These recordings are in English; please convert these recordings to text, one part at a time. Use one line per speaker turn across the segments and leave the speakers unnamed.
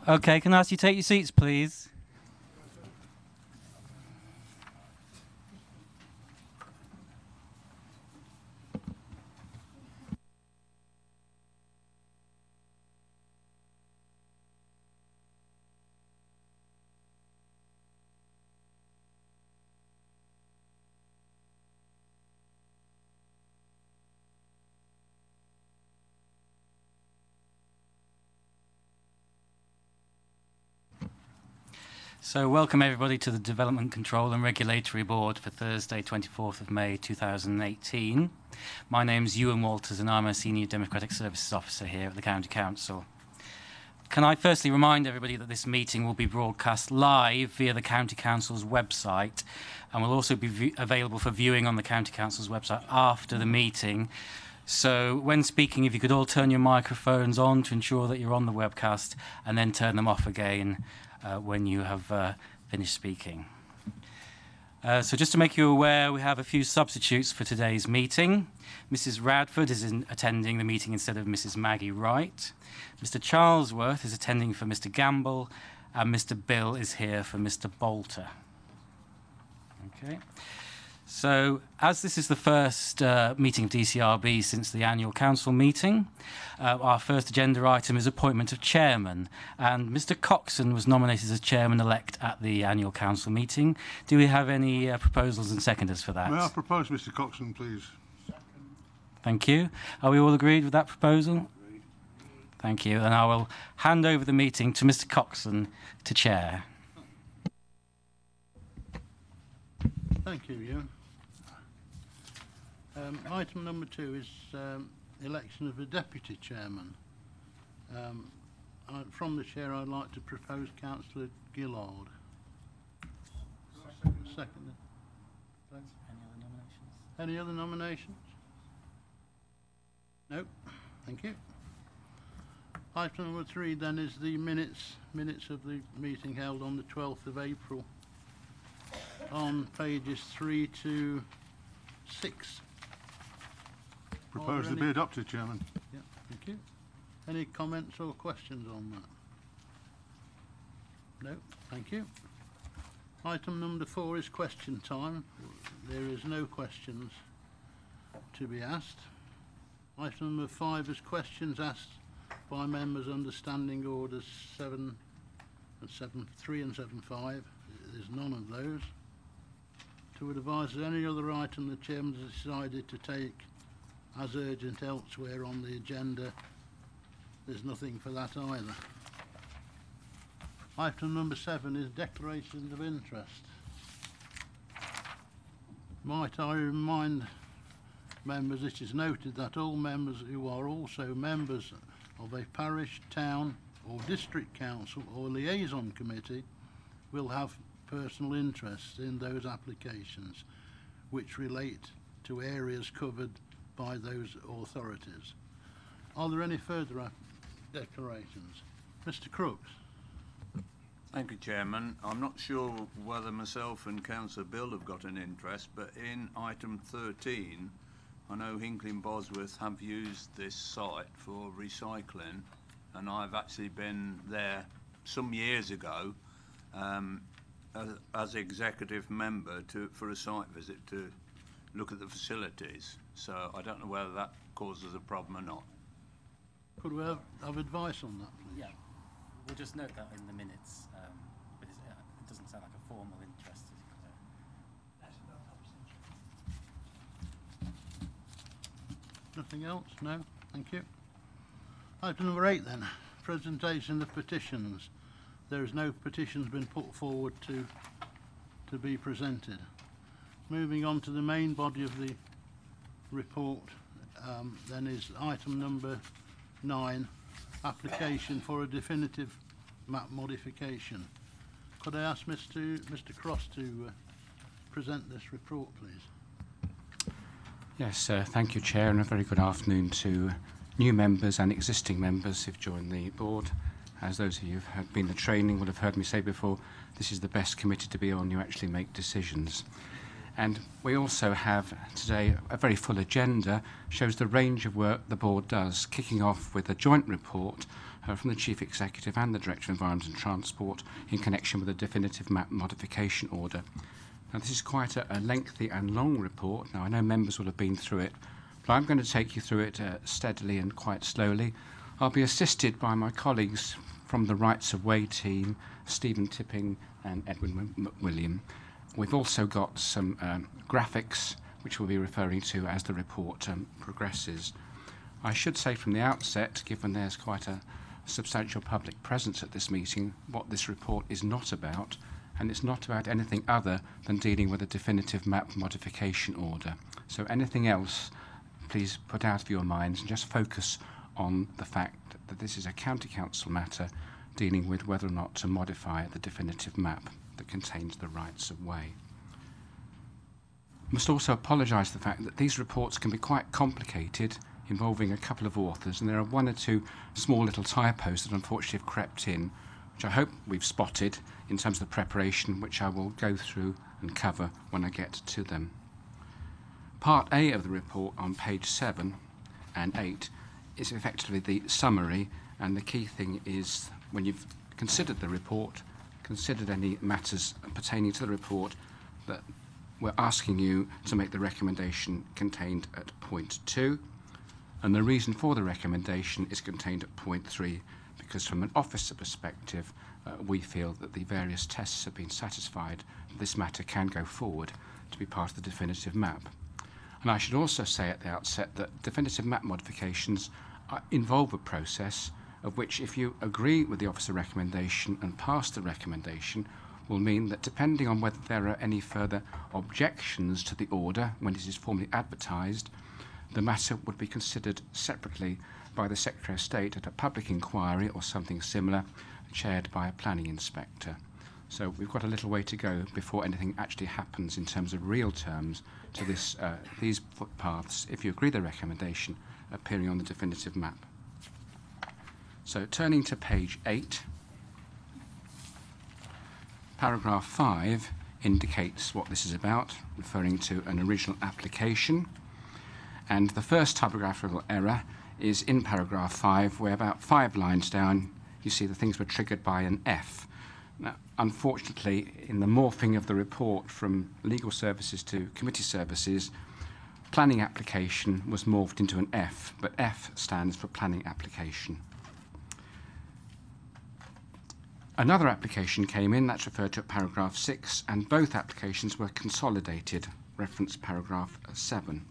Okay, can I ask you to take your seats, please? So welcome everybody to the Development Control and Regulatory Board for Thursday 24th of May 2018. My name's Ewan Walters and I'm a Senior Democratic Services Officer here at the County Council. Can I firstly remind everybody that this meeting will be broadcast live via the County Council's website and will also be available for viewing on the County Council's website after the meeting. So when speaking, if you could all turn your microphones on to ensure that you're on the webcast and then turn them off again when you have finished speaking. So just to make you aware, we have a few substitutes for today's meeting. Mrs. Radford is attending the meeting instead of Mrs. Maggie Wright. Mr. Charlesworth is attending for Mr. Gamble, and Mr. Bill is here for Mr. Bolter. Okay. So, as this is the first meeting of DCRB since the annual council meeting, our first agenda item is appointment of chairman. And Mr. Coxon was nominated as chairman-elect at the annual council meeting. Do we have any proposals and seconders for that?
May I propose Mr. Coxon, please?
Thank you. Are we all agreed with that proposal? Agreed. Thank you. And I will hand over the meeting to Mr. Coxon to chair.
Thank you, Ewan. Item number 2 is election of a deputy chairman. From the chair, I'd like to propose Councillor Gillard. Second. Any other nominations? No. Thank you. Item number 3 then is the minutes of the meeting held on the 12th of April. On pages 3 to 6.
Propose to be adopted, Chairman.
Yeah, thank you. Any comments or questions on that? No, thank you. Item number 4 is question time. There is no questions to be asked. Item number 5 is questions asked by members under Standing Orders 7 and 7.3 and 7.5. There's none of those. To advise that any other item the Chairman has decided to take as urgent elsewhere on the agenda, there's nothing for that either. Item number 7 is declarations of interest. Might I remind members, it is noted that all members who are also members of a parish, town or district council or liaison committee will have personal interests in those applications which relate to areas covered by those authorities. Are there any further declarations? Mr. Crooks.
Thank you, Chairman. I'm not sure whether myself and Councillor Bill have got an interest, but in item 13, I know Hinckley and Bosworth have used this site for recycling, and I've actually been there some years ago as executive member for a site visit to look at the facilities. So I don't know whether that causes a problem or not.
Could we have advice on that, please?
Yeah, we'll just note that in the minutes, but it doesn't sound like a formal interest.
Nothing else? No? Thank you. Item number 8 then, presentation of petitions. There is no petitions been put forward to be presented. Moving on to the main body of the report, then is item number 9, application for a definitive map modification. Could I ask Mr. Cross to present this report, please?
Yes, thank you, Chair, and a very good afternoon to new members and existing members who've joined the board. As those of you who have been the training will have heard me say before, this is the best committee to be on. You actually make decisions. And we also have today a very full agenda, shows the range of work the board does, kicking off with a joint report from the Chief Executive and the Director of Environment and Transport in connection with a definitive map modification order. Now, this is quite a lengthy and long report. Now, I know members will have been through it, but I'm going to take you through it steadily and quite slowly. I'll be assisted by my colleagues from the Rights of Way team, Stephen Tipping and Edwin McWilliam. We've also got some graphics which we'll be referring to as the report progresses. I should say from the outset, given there's quite a substantial public presence at this meeting, what this report is not about, and it's not about anything other than dealing with a definitive map modification order. So anything else, please put out of your minds and just focus on the fact that this is a county council matter dealing with whether or not to modify the definitive map that contains the rights of way. I must also apologise for the fact that these reports can be quite complicated, involving a couple of authors, and there are one or two small little typos that unfortunately have crept in, which I hope we've spotted in terms of the preparation, which I will go through and cover when I get to them. Part A of the report on page 7 and 8 is effectively the summary, and the key thing is when you've considered the report, considered any matters pertaining to the report, that we're asking you to make the recommendation contained at point 2, and the reason for the recommendation is contained at point 3, because from an officer perspective, we feel that the various tests have been satisfied, that this matter can go forward to be part of the definitive map. And I should also say at the outset that definitive map modifications involve a process of which, if you agree with the officer recommendation and pass the recommendation, will mean that depending on whether there are any further objections to the order when it is formally advertised, the matter would be considered separately by the Secretary of State at a public inquiry or something similar, chaired by a planning inspector. So we've got a little way to go before anything actually happens in terms of real terms to this, these footpaths, if you agree the recommendation, appearing on the definitive map. So turning to page 8, paragraph 5 indicates what this is about, referring to an original application. And the first typographical error is in paragraph 5, where about 5 lines down, you see the things were triggered by an F. Now, unfortunately, in the morphing of the report from legal services to committee services, planning application was morphed into an F, but F stands for planning application. Another application came in, that's referred to at paragraph 6, and both applications were consolidated, reference paragraph 7.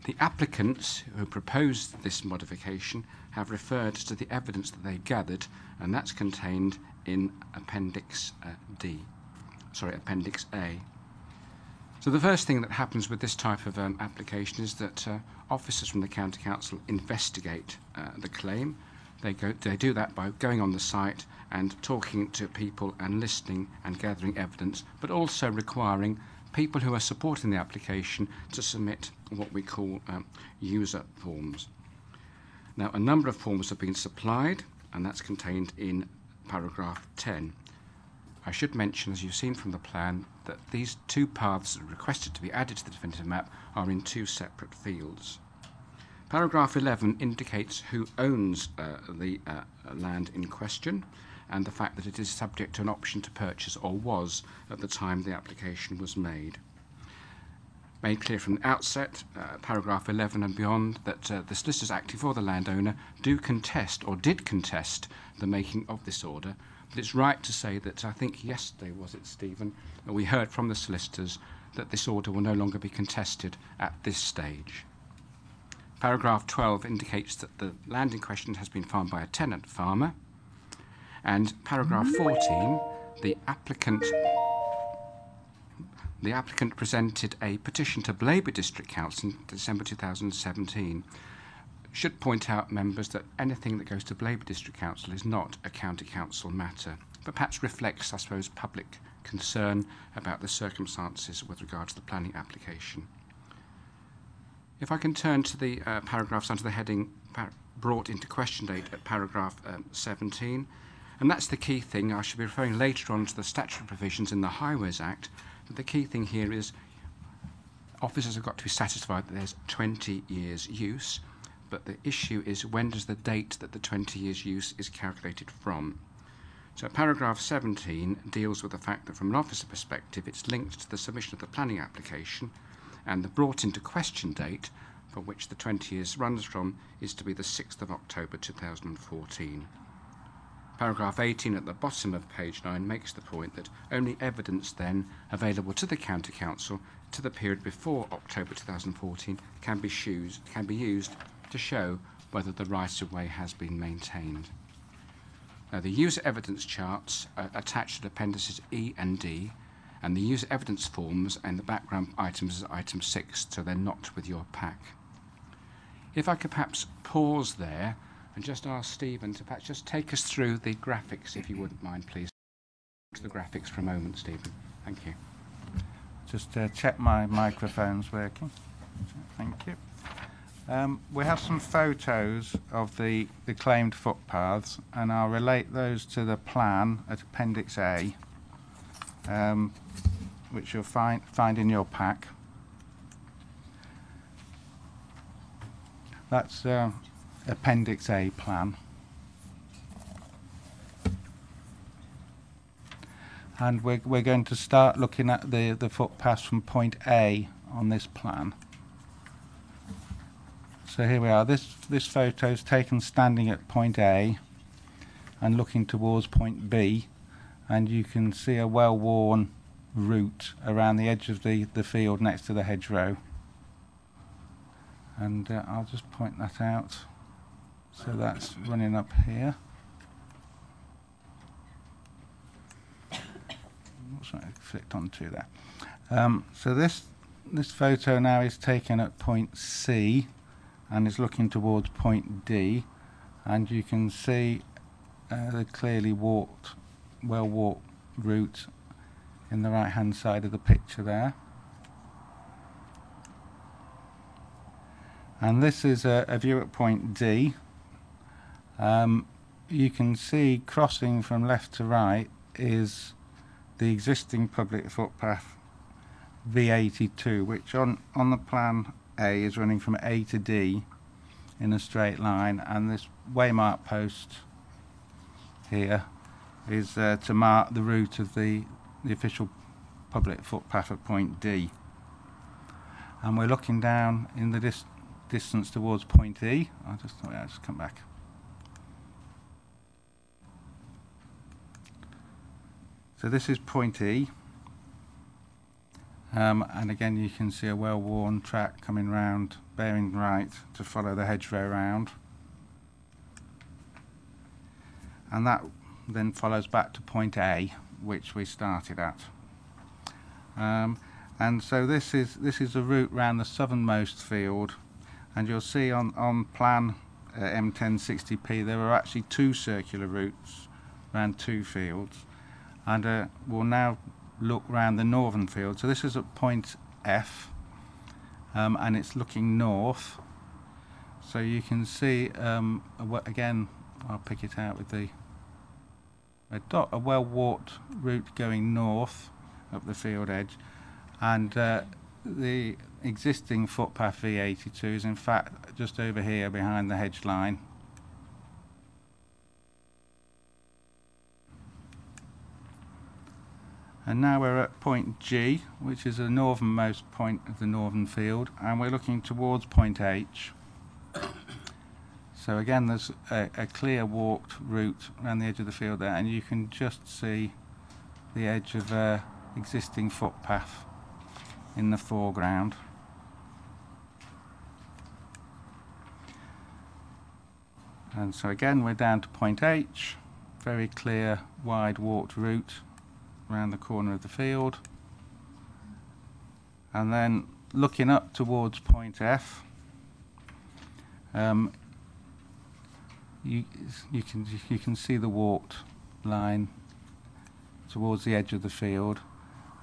The applicants who proposed this modification have referred to the evidence that they gathered, and that's contained in Appendix Appendix A. So the first thing that happens with this type of application is that officers from the County Council investigate the claim. They do that by going on the site and talking to people and listening and gathering evidence, but also requiring people who are supporting the application to submit what we call user forms. Now, a number of forms have been supplied, and that's contained in paragraph 10. I should mention, as you've seen from the plan, that these 2 paths requested to be added to the definitive map are in 2 separate fields. Paragraph 11 indicates who owns the land in question, and the fact that it is subject to an option to purchase, or was at the time the application was made. Made clear from the outset, paragraph 11 and beyond, that the solicitors acting for the landowner do contest, or did contest, the making of this order. But it's right to say that, I think yesterday, was it, Stephen, we heard from the solicitors that this order will no longer be contested at this stage. Paragraph 12 indicates that the land in question has been farmed by a tenant farmer. And paragraph 14, the applicant presented a petition to Blaby District Council in December 2017. Should point out, members, that anything that goes to Blaby District Council is not a county council matter, but perhaps reflects, I suppose, public concern about the circumstances with regard to the planning application. If I can turn to the paragraphs under the heading brought into question date at paragraph 17, and that's the key thing. I shall be referring later on to the statutory provisions in the Highways Act, but the key thing here is Officers have got to be satisfied that there's 20 years use, but the issue is when does the date that the 20 years use is calculated from. So paragraph 17 deals with the fact that from an officer perspective it's linked to the submission of the planning application, and the brought into question date for which the 20 years runs from is to be the 6th of October 2014. Paragraph 18 at the bottom of page 9 makes the point that only evidence then available to the County Council to the period before October 2014 can be used to show whether the right-of-way has been maintained. Now, the user evidence charts are attached to appendices E and D, and the user evidence forms and the background items is item 6, so they're not with your pack. If I could perhaps pause there and just ask Stephen to perhaps just take us through the graphics, if you wouldn't mind, please. To the graphics for a moment, Stephen. Thank you.
Just check my microphone's working. Thank you. We have some photos of the claimed footpaths, and I'll relate those to the plan at Appendix A, which you'll find in your pack. That's Appendix A plan. And we're going to start looking at the footpaths from point A on this plan. So here we are. This photo is taken standing at point A and looking towards point B, and you can see a well-worn route around the edge of the field next to the hedgerow. And I'll just point that out. So that's running up here. Sorry, I flicked onto that. So this photo now is taken at point C and is looking towards point D, and you can see the clearly well-walked route in the right-hand side of the picture there. And this is a view at point D. You can see crossing from left to right is the existing public footpath V82, which on the plan A is running from A to D in a straight line, and this waymark post here is to mark the route of the official public footpath at point D. And we're looking down in the distance towards point E. I'll just come back. So this is point E, and again you can see a well-worn track coming round, bearing right to follow the hedgerow round, and that then follows back to point A, which we started at. And so this is a route round the southernmost field, and you'll see on plan M1060P there are actually two circular routes around two fields. And we'll now look round the northern field. So this is at point F, and it's looking north. So you can see, again, I'll pick it out with a well-walked route going north up the field edge, and the existing footpath V82 is in fact just over here behind the hedge line. And now we're at point G, which is the northernmost point of the northern field, and we're looking towards point H. So again, there's a clear walked route around the edge of the field there, and you can just see the edge of existing footpath in the foreground. And so again, we're down to point H, very clear, wide walked route around the corner of the field, and then looking up towards point F, you can see the walked line towards the edge of the field,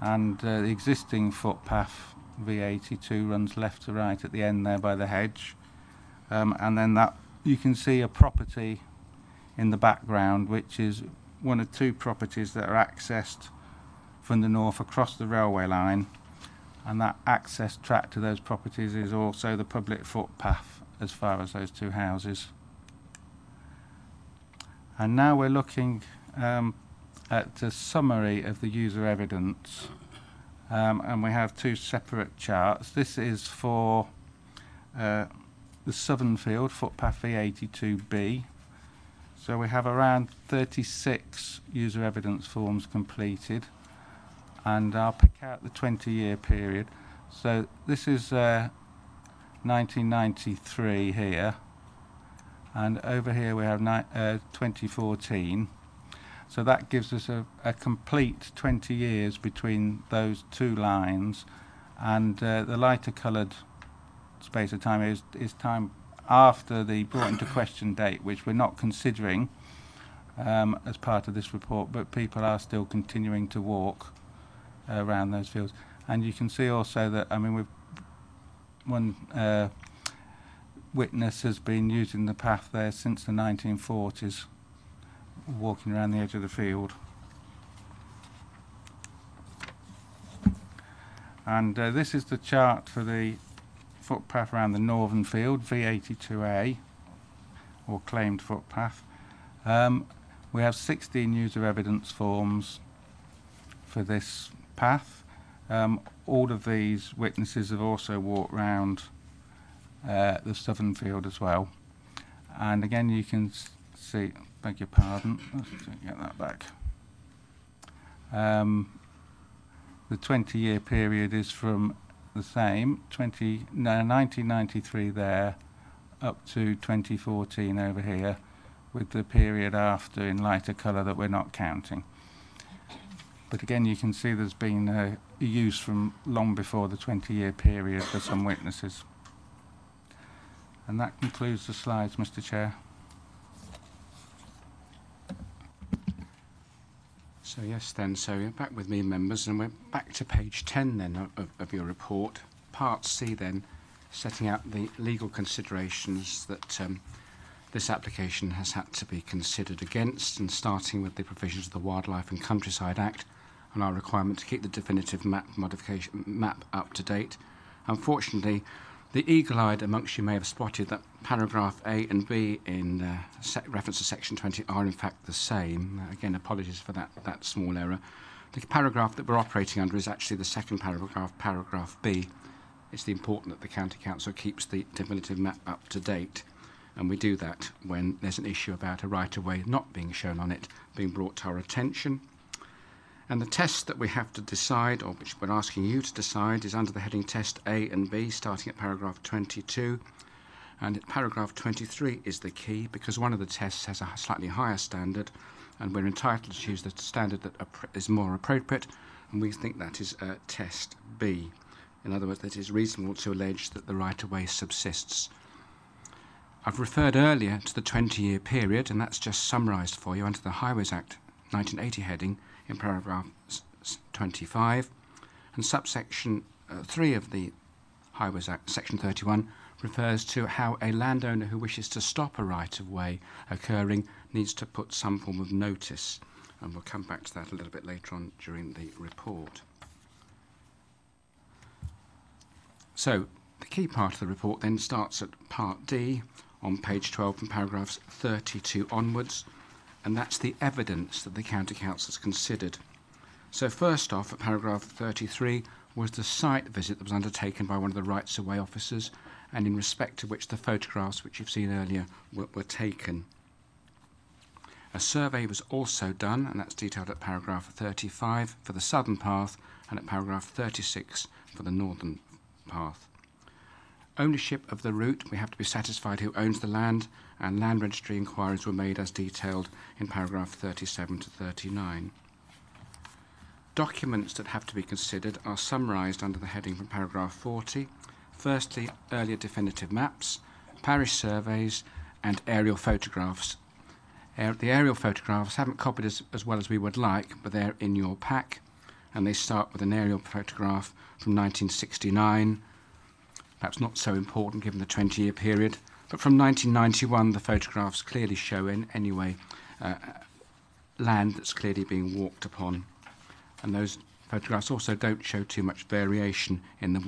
and the existing footpath V82 runs left to right at the end there by the hedge, and then that you can see a property in the background, which is one of two properties that are accessed from the north across the railway line, and that access track to those properties is also the public footpath as far as those two houses. And now we're looking at the summary of the user evidence, and we have two separate charts. This is for the Southern Field footpath V82B. So we have around 36 user evidence forms completed, and I'll pick out the 20-year period. So this is 1993 here, and over here we have 2014. So that gives us a complete 20 years between those two lines, and the lighter coloured space of time is time after the brought into question date, which we're not considering as part of this report, but people are still continuing to walk around those fields. And you can see also that, I mean, one witness has been using the path there since the 1940s, walking around the edge of the field. And this is the chart for the footpath around the Northern Field, V82A, or claimed footpath. We have 16 user evidence forms for this path. All of these witnesses have also walked round the Southern Field as well. And again, you can see, beg your pardon, let's get that back. The 20-year period is from the same, 1993 there, up to 2014 over here, with the period after in lighter colour that we're not counting. But again, you can see there's been a use from long before the 20-year period for some witnesses. And that concludes the slides, Mr. Chair.
So yes then, so you're back with me, members, and we're back to page 10 then of your report. Part C then, setting out the legal considerations that this application has had to be considered against, and starting with the provisions of the Wildlife and Countryside Act and our requirement to keep the definitive map up to date. Unfortunately, the eagle-eyed amongst you may have spotted that paragraph A and B in reference to section 20 are in fact the same. Again, apologies for that small error. The paragraph that we're operating under is actually the second paragraph, paragraph B. It's important that the County Council keeps the definitive map up to date, and we do that when there's an issue about a right-of-way not being shown on it being brought to our attention. And the test that we have to decide, or which we're asking you to decide, is under the heading Test A and B, starting at paragraph 22. And paragraph 23 is the key, because one of the tests has a slightly higher standard, and we're entitled to choose the standard that is more appropriate, and we think that is Test B. In other words, that it is reasonable to allege that the right-of-way subsists. I've referred earlier to the 20-year period, and that's just summarised for you under the Highways Act 1980 heading, in paragraph 25, and subsection 3 of the Highways Act, section 31, refers to how a landowner who wishes to stop a right-of-way occurring needs to put some form of notice, and we'll come back to that a little bit later on during the report. So, the key part of the report then starts at part D on page 12 from paragraphs 32 onwards, and that's the evidence that the County Council has considered. So first off, at paragraph 33, was the site visit that was undertaken by one of the rights-of-way officers, and in respect to which the photographs which you've seen earlier were taken. A survey was also done, and that's detailed at paragraph 35 for the southern path, and at paragraph 36 for the northern path. Ownership of the route, we have to be satisfied who owns the land, and land registry inquiries were made as detailed in paragraph 37 to 39. Documents that have to be considered are summarised under the heading from paragraph 40. Firstly, earlier definitive maps, parish surveys and aerial photographs. The aerial photographs haven't copied as well as we would like, but they're in your pack, and they start with an aerial photograph from 1969, perhaps not so important given the 20-year period, but from 1991 the photographs clearly show land that's clearly being walked upon, and those Photographs also don't show too much variation in the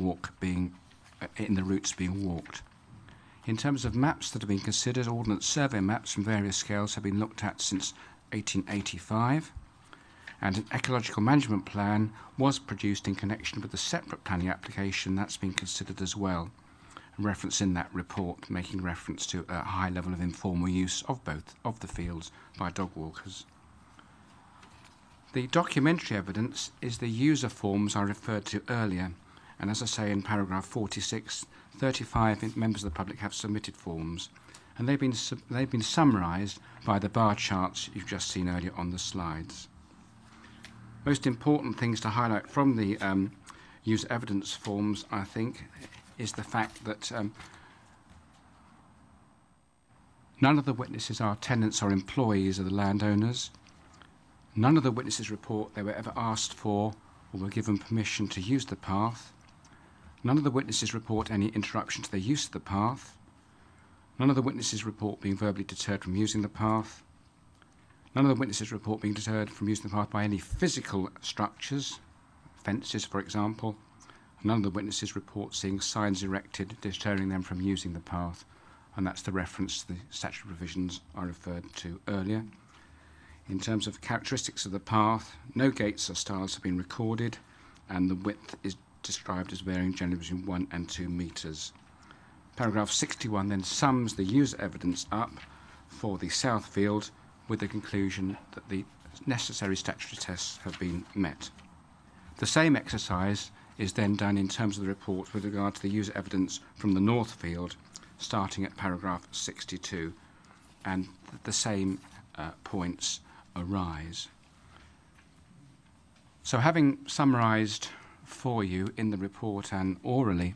routes being walked. In terms of maps that have been considered, Ordnance Survey maps from various scales have been looked at since 1885, and an ecological management plan was produced in connection with a separate planning application that's been considered as well. A reference in that report making reference to a high level of informal use of both of the fields by dog walkers. The documentary evidence is the user forms I referred to earlier, and as I say in paragraph 46, 35 members of the public have submitted forms, and they've been summarised by the bar charts you've just seen earlier on the slides. Most important things to highlight from the user evidence forms, I think, is the fact that none of the witnesses are tenants or employees of the landowners. None of the witnesses report they were ever asked for or were given permission to use the path. None of the witnesses report any interruption to their use of the path. None of the witnesses report being verbally deterred from using the path. None of the witnesses report being deterred from using the path by any physical structures, fences for example. None of the witnesses report seeing signs erected deterring them from using the path, and that's the reference to the statutory provisions I referred to earlier. In terms of characteristics of the path, no gates or stiles have been recorded, and the width is described as varying generally between 1 and 2 metres. Paragraph 61 then sums the user evidence up for the South Field with the conclusion that the necessary statutory tests have been met. The same exercise is then done in terms of the report with regard to the user evidence from the North Field, starting at paragraph 62, and the same points arise. So having summarised for you in the report and orally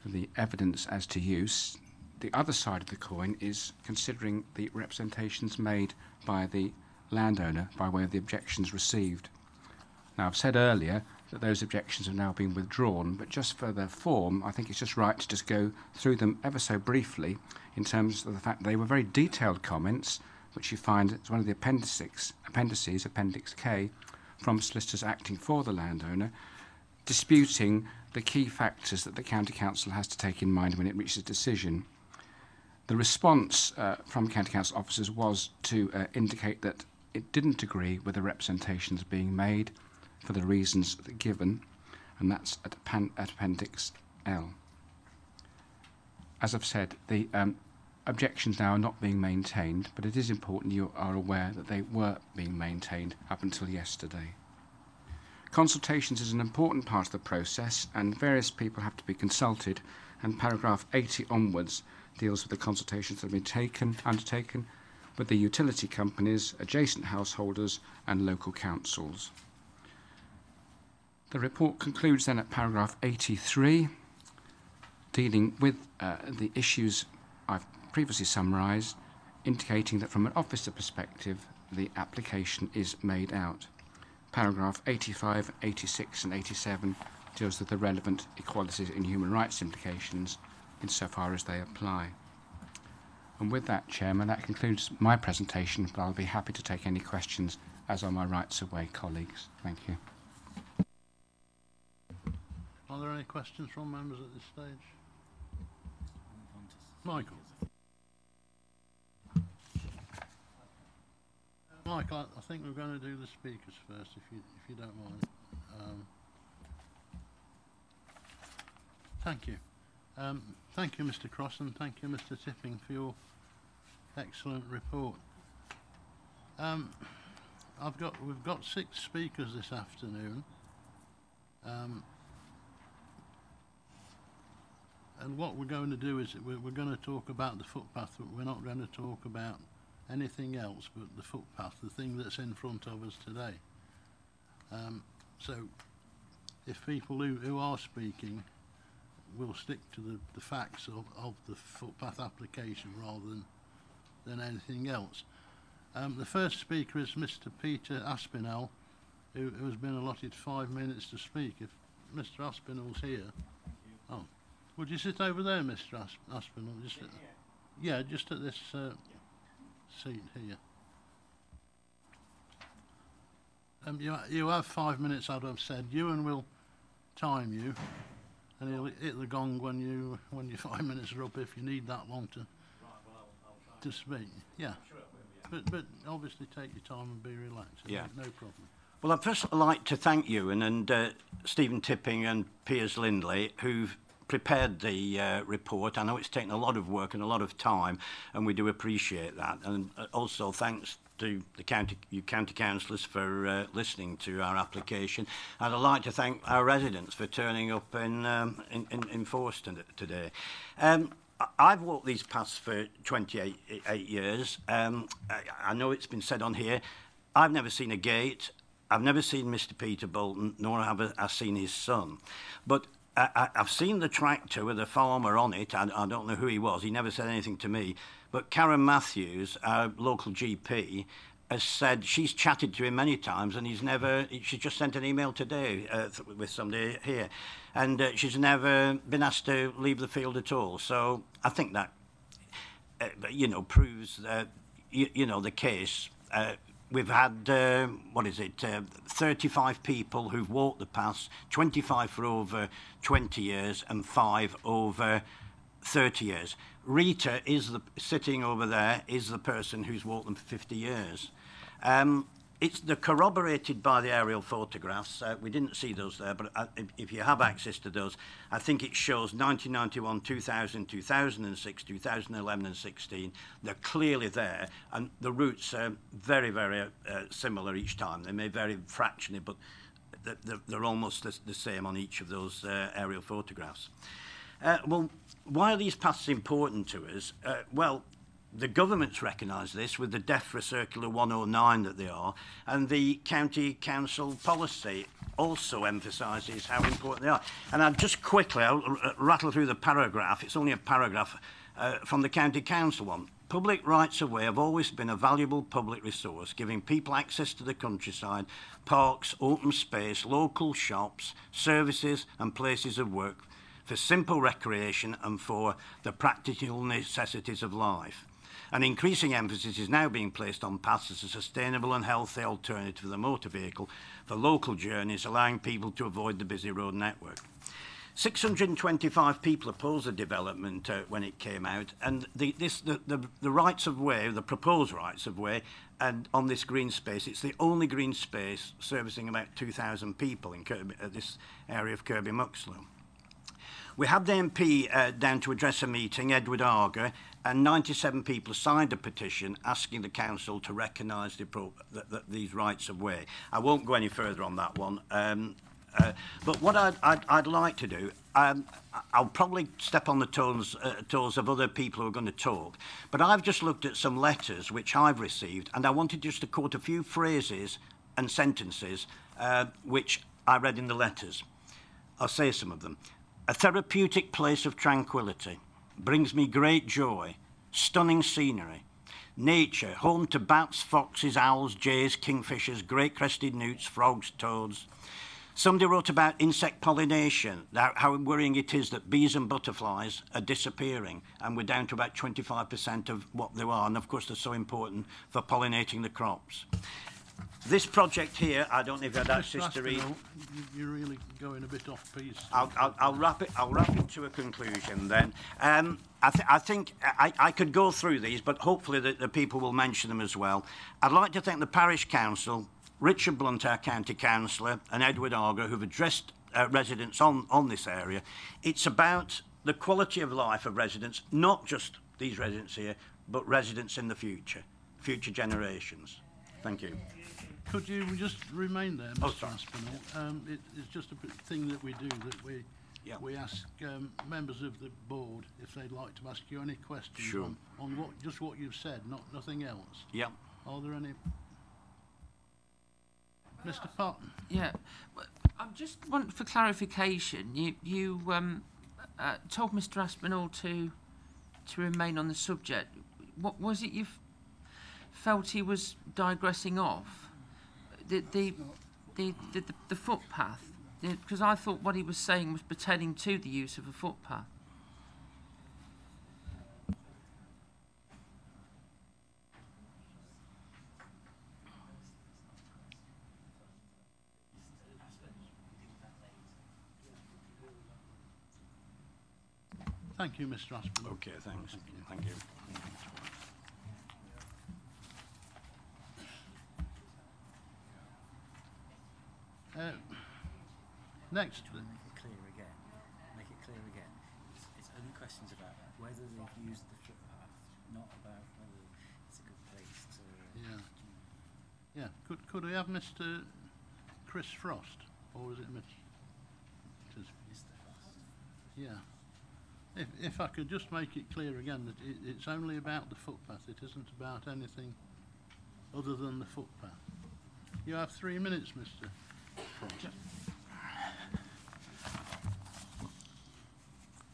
the evidence as to use, the other side of the coin is considering the representations made by the landowner by way of the objections received. Now, I've said earlier that those objections have now been withdrawn, but just for their form, I think it's just right to just go through them ever so briefly in terms of the fact that they were very detailed comments, which you find as one of the appendices, Appendix K, from solicitors acting for the landowner, disputing the key factors that the County Council has to take in mind when it reaches a decision. The response from County Council officers was to indicate that it didn't agree with the representations being made for the reasons given, and that's at Appendix L. As I've said, the objections now are not being maintained, but it is important you are aware that they were being maintained up until yesterday. Consultations is an important part of the process, and various people have to be consulted, and paragraph 80 onwards deals with the consultations that have been undertaken with the utility companies, adjacent householders and local councils. The report concludes then at paragraph 83, dealing with the issues I've previously summarised, indicating that from an officer perspective the application is made out. Paragraph 85, 86 and 87 deals with the relevant equalities and human rights implications insofar as they apply. And with that, Chairman, that concludes my presentation, but I'll be happy to take any questions, as are my rights of way colleagues. Thank you.
Are there any questions from members at this stage? Michael. Mike, I think we're going to do the speakers first, if you don't mind. Thank you. Thank you, Mr. Cross, and thank you, Mr. Tipping, for your excellent report. We've got 6 speakers this afternoon, and what we're going to do is we're going to talk about the footpath. We're not going to talk about anything else but the footpath, the thing that's in front of us today. So if people who are speaking will stick to the facts of the footpath application rather than anything else. The first speaker is Mr. Peter Aspinall, who has been allotted 5 minutes to speak. If Mr. Aspinall's here. Oh, would you sit over there, Mr. Aspinall? Just yeah, just at this seat here. You have 5 minutes, as I've said. Ewan will time you, and he'll hit the gong when your 5 minutes are up if you need that long to speak. Yeah. But obviously take your time and be relaxed.
Yeah.
No problem.
Well, I'd first like to thank Ewan and Stephen Tipping and Piers Lindley, who've prepared the report. I know it's taken a lot of work and a lot of time, and we do appreciate that. And also thanks to the county councillors for listening to our application. And I'd like to thank our residents for turning up in force today. I've walked these paths for 28 years. I know it's been said on here, I've never seen a gate. I've never seen Mr. Peter Bolton, nor have I seen his son. But I've seen the tractor with a farmer on it. I don't know who he was. He never said anything to me. But Karen Matthews, our local GP, has said she's chatted to him many times, and she just sent an email today with somebody here, and she's never been asked to leave the field at all. So I think that, proves, the case. We've had, 35 people who've walked the paths, 25 for over 20 years and 5 over 30 years. Rita sitting over there is the person who's walked them for 50 years. They're corroborated by the aerial photographs. We didn't see those there, but if you have access to those, I think it shows 1991, 2000, 2006, 2011 and 16. They're clearly there, and the routes are very, very similar each time. They may vary fractionally, but they're almost the same on each of those aerial photographs. Well, why are these paths important to us? The government's recognised this with the DEFRA Circular 109 that they are, and the County Council policy also emphasises how important they are. And I'll just quickly, I'll rattle through the paragraph. It's only a paragraph from the County Council one. Public rights-of-way have always been a valuable public resource, giving people access to the countryside, parks, open space, local shops, services and places of work for simple recreation and for the practical necessities of life. An increasing emphasis is now being placed on paths as a sustainable and healthy alternative to the motor vehicle for local journeys, allowing people to avoid the busy road network. 625 people opposed the development when it came out, and the rights of way, the proposed rights of way, and on this green space, it's the only green space servicing about 2,000 people in this area of Kirkby Muxloe. We had the MP down to address a meeting, Edward Arger, and 97 people signed a petition asking the council to recognise these rights of way. I won't go any further on that one. But what I'd like to do, I'll probably step on the toes of other people who are going to talk, but I've just looked at some letters which I've received, and I wanted just to quote a few phrases and sentences which I read in the letters. I'll say some of them. A therapeutic place of tranquility, brings me great joy, stunning scenery, nature, home to bats, foxes, owls, jays, kingfishers, great crested newts, frogs, toads. Somebody wrote about insect pollination, how worrying it is that bees and butterflies are disappearing, and we're down to about 25% of what they are, and of course they're so important for pollinating the crops. This project here, I don't know if you had access to read.
You're really going a bit off piece.
I'll wrap it to a conclusion then. I think I could go through these, but hopefully the people will mention them as well. I'd like to thank the Parish Council, Richard Blunt, our County Councillor, and Edward Arger, who've addressed residents on this area. It's about the quality of life of residents, not just these residents here, but residents in the future generations. Thank you.
Could you just remain there,
Oh,
Mr.
sorry.
Aspinall? It's just a thing that we do, that we ask members of the board if they'd like to ask you any questions
Sure.
on what you've said, nothing else.
Yeah.
Are there any? Mr. Patton?
Yeah, well, I just want for clarification. You told Mr. Aspinall to remain on the subject. What was it you felt he was digressing off? The footpath, because I thought what he was saying was pertaining to the use of a footpath.
Thank you, Mr. Aspinall.
Okay, thanks.
Thank you.
Thank you.
Next,
Make it clear again. Make it clear again. It's only questions about whether they've used the footpath, not about whether it's a good place to.
yeah, yeah. Could we have Mr. Chris Frost, or was it Mr.
Mr. Frost.
Yeah. If I could just make it clear again that it's only about the footpath. It isn't about anything other than the footpath. You have 3 minutes, Mr. Frost.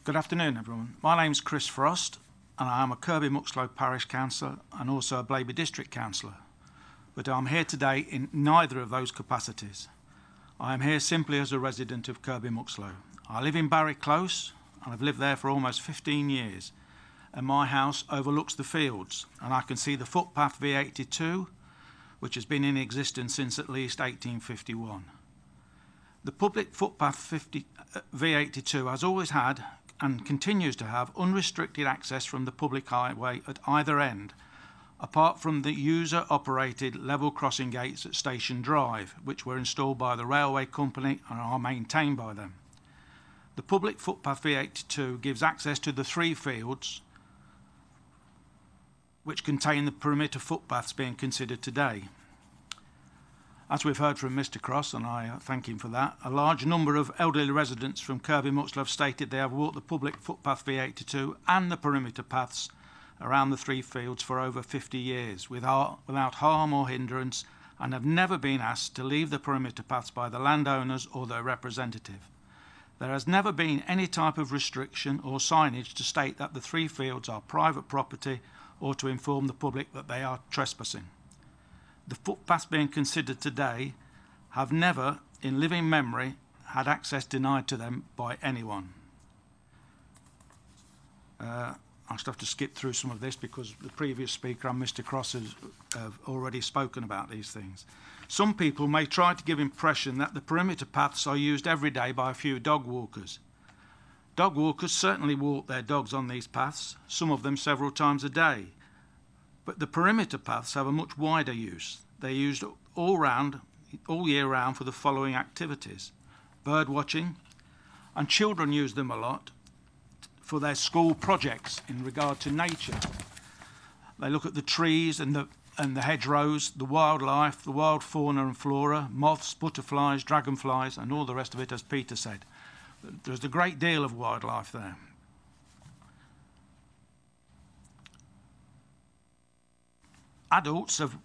Good afternoon, everyone. My name's Chris Frost, and I am a Kirkby Muxloe Parish Councillor and also a Blaby District Councillor. But I'm here today in neither of those capacities. I am here simply as a resident of Kirkby Muxloe. I live in Barry Close, and I've lived there for almost 15 years. And my house overlooks the fields, and I can see the footpath V82, which has been in existence since at least 1851. The public footpath V82 has always had and continues to have unrestricted access from the public highway at either end, apart from the user-operated level crossing gates at Station Drive, which were installed by the railway company and are maintained by them. The public footpath V82 gives access to the 3 fields which contain the perimeter footpaths being considered today. As we've heard from Mr. Cross, and I thank him for that, a large number of elderly residents from Kirkby Muxloe have stated they have walked the public footpath V82 and the perimeter paths around the 3 fields for over 50 years without harm or hindrance, and have never been asked to leave the perimeter paths by the landowners or their representative. There has never been any type of restriction or signage to state that the 3 fields are private property or to inform the public that they are trespassing. The footpaths being considered today have never, in living memory, had access denied to them by anyone. I just have to skip through some of this because the previous speaker and Mr. Cross have already spoken about these things. Some people may try to give impression that the perimeter paths are used every day by a few dog walkers. Dog walkers certainly walk their dogs on these paths, some of them several times a day. But the perimeter paths have a much wider use. They're used all year round for the following activities: bird watching, and children use them a lot for their school projects in regard to nature. They look at the trees and the hedgerows, the wildlife, the wild fauna and flora, moths, butterflies, dragonflies, and all the rest of it, as Peter said. There's a great deal of wildlife there. Adults have,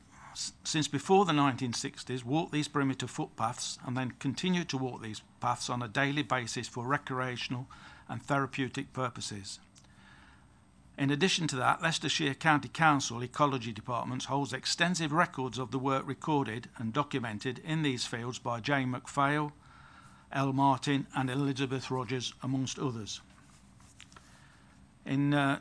since before the 1960s, walked these perimeter footpaths and then continue to walk these paths on a daily basis for recreational and therapeutic purposes. In addition to that, Leicestershire County Council Ecology Department holds extensive records of the work recorded and documented in these fields by Jane McPhail, L. Martin and Elizabeth Rogers, amongst others. In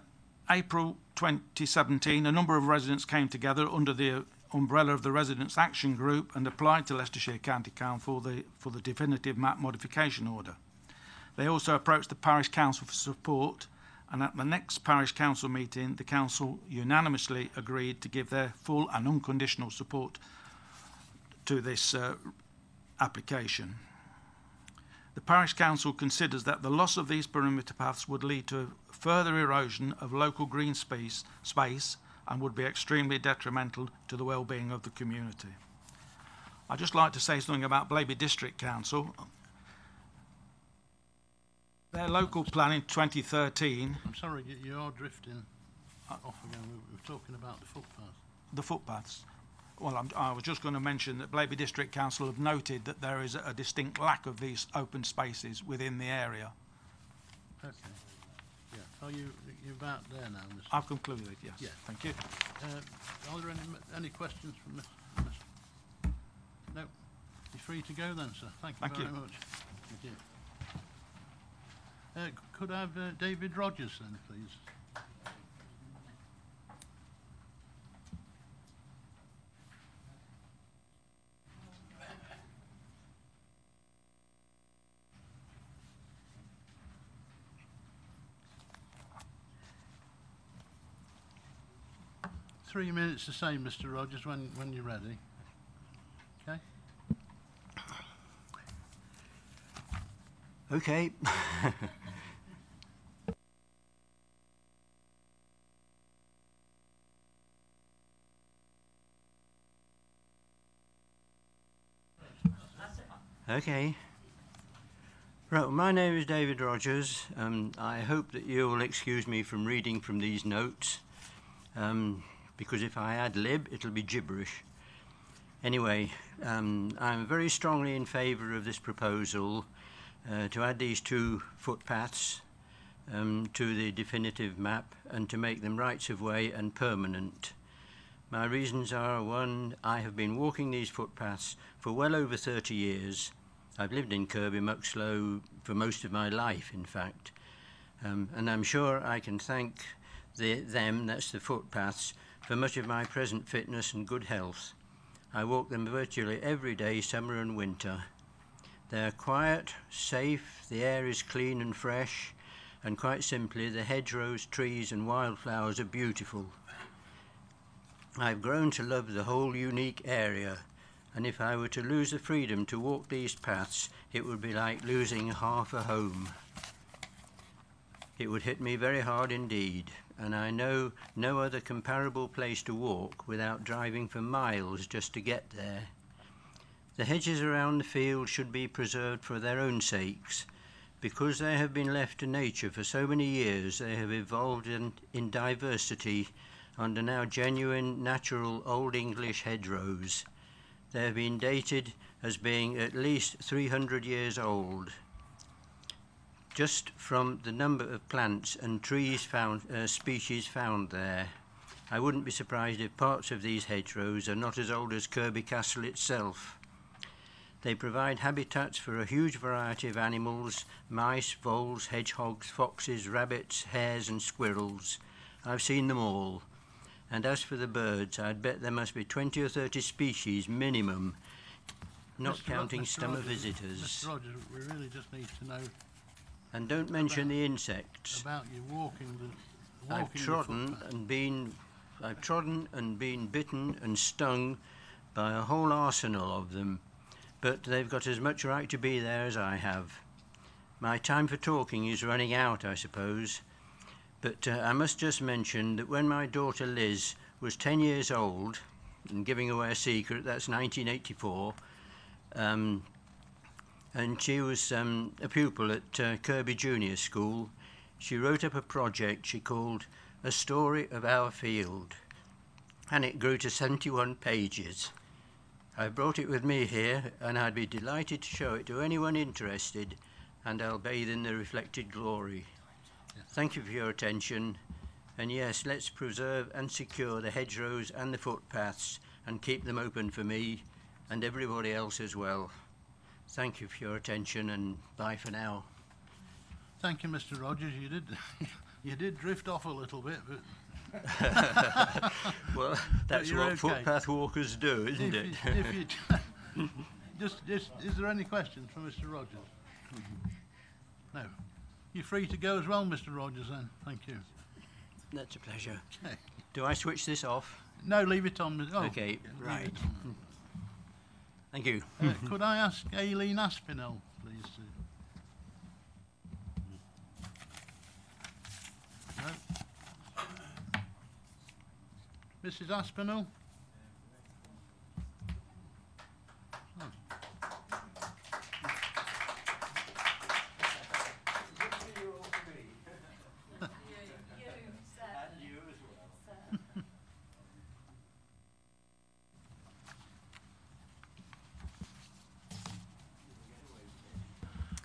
April 2017, a number of residents came together under the umbrella of the Residents' Action Group and applied to Leicestershire County Council for the definitive map modification order. They also approached the Parish Council for support, and at the next Parish Council meeting, the Council unanimously agreed to give their full and unconditional support to this application. The Parish Council considers that the loss of these perimeter paths would lead to further erosion of local green space and would be extremely detrimental to the well-being of the community. I'd just like to say something about Blaby District Council. Their local plan in 2013...
I'm sorry, you are drifting off again. We were talking about the footpath.
The footpaths. Well, I was just going to mention that Blaby District Council have noted that there is a distinct lack of these open spaces within the area.
Okay. Yeah. Are you're about there now, Mr.
I've concluded, yes.
Yeah.
Thank you.
Are there any questions from Mr. No. You're free to go then, sir. Thank you very much. Thank you. Could I have David Rogers then, please? 3 minutes to say, Mr. Rogers, when you're ready. Okay.
Okay. Okay. Right, well, my name is David Rogers. I hope that you'll excuse me from reading from these notes, because if I ad lib, it'll be gibberish. Anyway, I'm very strongly in favour of this proposal to add these 2 footpaths to the definitive map and to make them rights of way and permanent. My reasons are, 1, I have been walking these footpaths for well over 30 years. I've lived in Kirby Muxloe for most of my life, in fact, and I'm sure I can thank them, that's the footpaths, for much of my present fitness and good health. I walk them virtually every day, summer and winter. They're quiet, safe, the air is clean and fresh, and quite simply, the hedgerows, trees and wildflowers are beautiful. I've grown to love the whole unique area, and if I were to lose the freedom to walk these paths, it would be like losing half a home. It would hit me very hard indeed, and I know no other comparable place to walk without driving for miles just to get there. The hedges around the field should be preserved for their own sakes. Because they have been left to nature for so many years, they have evolved in diversity under now genuine, natural Old English hedgerows. They have been dated as being at least 300 years old, just from the number of plants and trees found, species found there. I wouldn't be surprised if parts of these hedgerows are not as old as Kirby Castle itself. They provide habitats for a huge variety of animals: mice, voles, hedgehogs, foxes, rabbits, hares and squirrels. I've seen them all. And as for the birds, I'd bet there must be 20 or 30 species minimum, not counting summer visitors.
Mr. Rogers, we really just need to know.
And don't mention the insects.
About you walking the.
I've trodden and been bitten and stung by a whole arsenal of them, but they've got as much right to be there as I have. My time for talking is running out, I suppose. But I must just mention that when my daughter Liz was 10 years old, and giving away a secret, that's 1984, and she was a pupil at Kirby Junior School, she wrote up a project she called A Story of Our Field, and it grew to 71 pages. I brought it with me here, and I'd be delighted to show it to anyone interested, and I'll bathe in the reflected glory. Thank you for your attention, and yes, let's preserve and secure the hedgerows and the footpaths and keep them open for me and everybody else as well. Thank you for your attention, and bye for now.
Thank you, Mr. Rogers. You did drift off a little bit, but
well, that's what okay. Footpath walkers do, isn't it?
Just, is there any questions for Mr. Rogers? No. You're free to go as well, Mr. Rogers, then. Thank you.
That's a pleasure.
Okay.
Do I switch this off?
No, leave it on. Oh,
okay, right. Thank you.
Could I ask Aileen Aspinall, please? No. Mrs. Aspinall?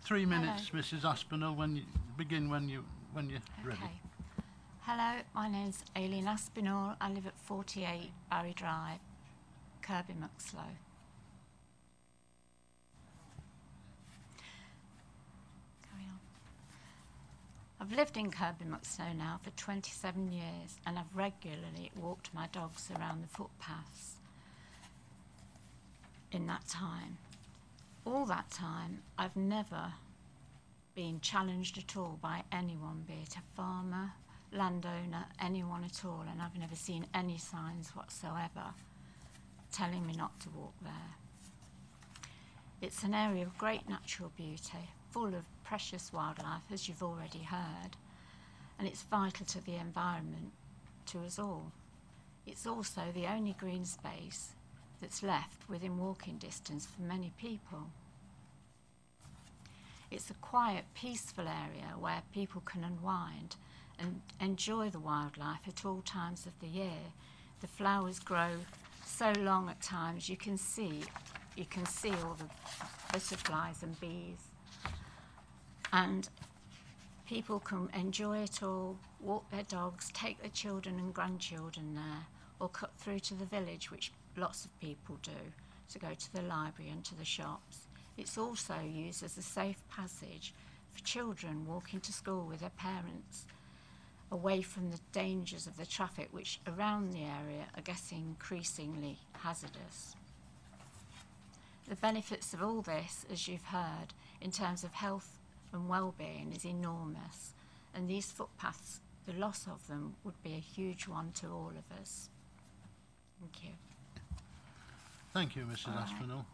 Three minutes,
Hello.
Mrs. Aspinall, when you begin when you're ready.
Okay. Hello, my name's Aileen Aspinall. I live at 48 Barry Drive, Kirby Muxloe. Carry on. I've lived in Kirby Muxloe now for 27 years, and I've regularly walked my dogs around the footpaths in that time. All that time, I've never been challenged at all by anyone, be it a farmer, landowner, anyone at all, and I've never seen any signs whatsoever telling me not to walk there. It's an area of great natural beauty, full of precious wildlife, as you've already heard, and it's vital to the environment, to us all. It's also the only green space that's left within walking distance for many people. It's a quiet, peaceful area where people can unwind and enjoy the wildlife at all times of the year. The flowers grow so long at times you can see all the butterflies and bees. And people can enjoy it all, walk their dogs, take their children and grandchildren there, or cut through to the village, which lots of people do, to go to the library and to the shops. It's also used as a safe passage for children walking to school with their parents, away from the dangers of the traffic, which around the area are getting increasingly hazardous. The benefits of all this, as you've heard, in terms of health and well-being is enormous, and these footpaths, the loss of them would be a huge one to all of us. Thank you.
Thank you, Mrs. Aspinall.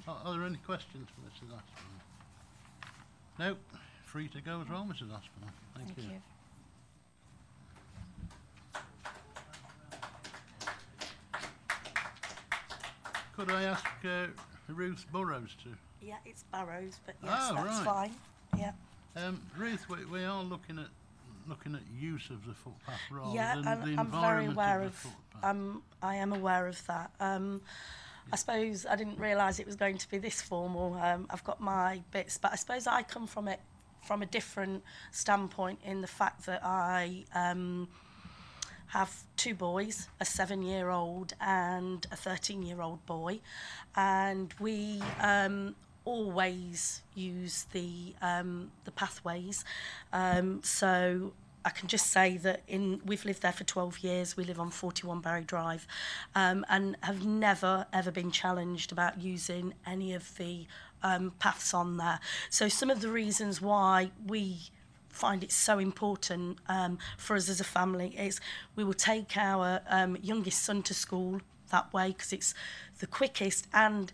Are there any questions for Mrs. Aspinall? No? Free to go as well, Mrs. Aspinall. Thank you. Could I ask Ruth Burrows to?
Yeah, it's Barrows, but yes, that's fine. Yeah.
Ruth, we are looking at use of the footpath rather
yeah,
than
and
the
I'm very
environment
aware
of
of.
the footpath.
I am aware of that. I suppose I didn't realise it was going to be this formal. I've got my bits, but I suppose I come from it from a different standpoint in the fact that I have two boys, a 7-year-old and a 13-year-old boy, and we always use the pathways. So I can just say that we've lived there for 12 years. We live on 41 Barry Drive, and have never ever been challenged about using any of the paths on there. So some of the reasons why we find it so important for us as a family is we will take our youngest son to school that way because it's the quickest and,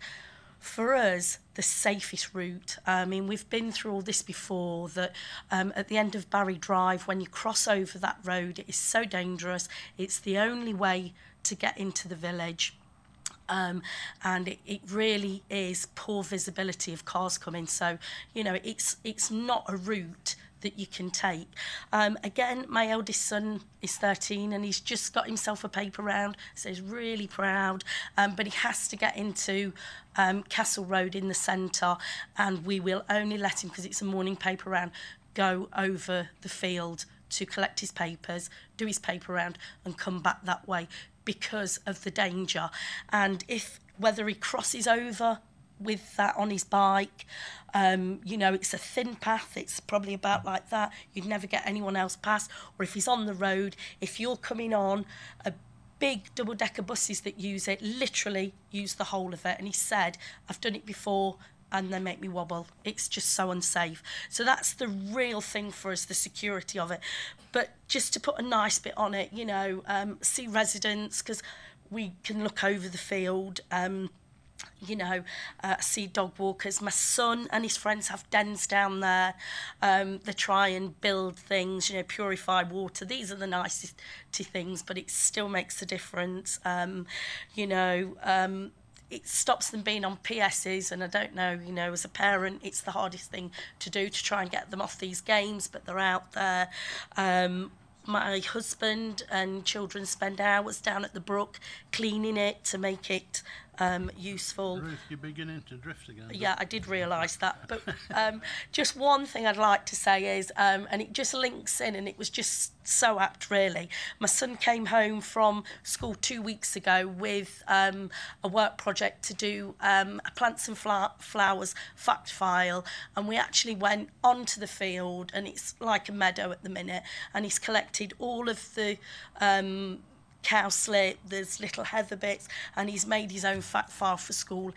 for us, the safest route. I mean, we've been through all this before, that at the end of Barry Drive, when you cross over that road, it is so dangerous. It's the only way to get into the village. And it really is poor visibility of cars coming. So, you know, it's not a route that you can take. Again, my eldest son is 13 and he's just got himself a paper round, so he's really proud, but he has to get into Castle Road in the centre, and we will only let him, because it's a morning paper round, go over the field to collect his papers, do his paper round and come back that way because of the danger. And whether he crosses over with that on his bike, you know, it's a thin path, it's probably about like that, you'd never get anyone else past. Or if he's on the road, if you're coming on a big double-decker buses that use it, literally use the whole of it. And he said, I've done it before and they make me wobble. It's just so unsafe. So that's the real thing for us, the security of it. But just to put a nice bit on it, you know, see residents, because we can look over the field, you know, see dog walkers. My son and his friends have dens down there. They try and build things, you know, purify water. These are the nicest things, but it still makes a difference. You know, it stops them being on PSs, and I don't know, you know, as a parent, it's the hardest thing to do, to try and get them off these games, but they're out there. My husband and children spend hours down at the brook cleaning it to make it useful.
Ruth, you're beginning to drift again.
Yeah, I did realise that. But just one thing I'd like to say is, and it just links in, and it was just so apt, really. My son came home from school 2 weeks ago with a work project to do a plants and flowers fact file, and we actually went onto the field, and it's like a meadow at the minute, and he's collected all of the cowslip, there's little heather bits, and he's made his own fact file for school.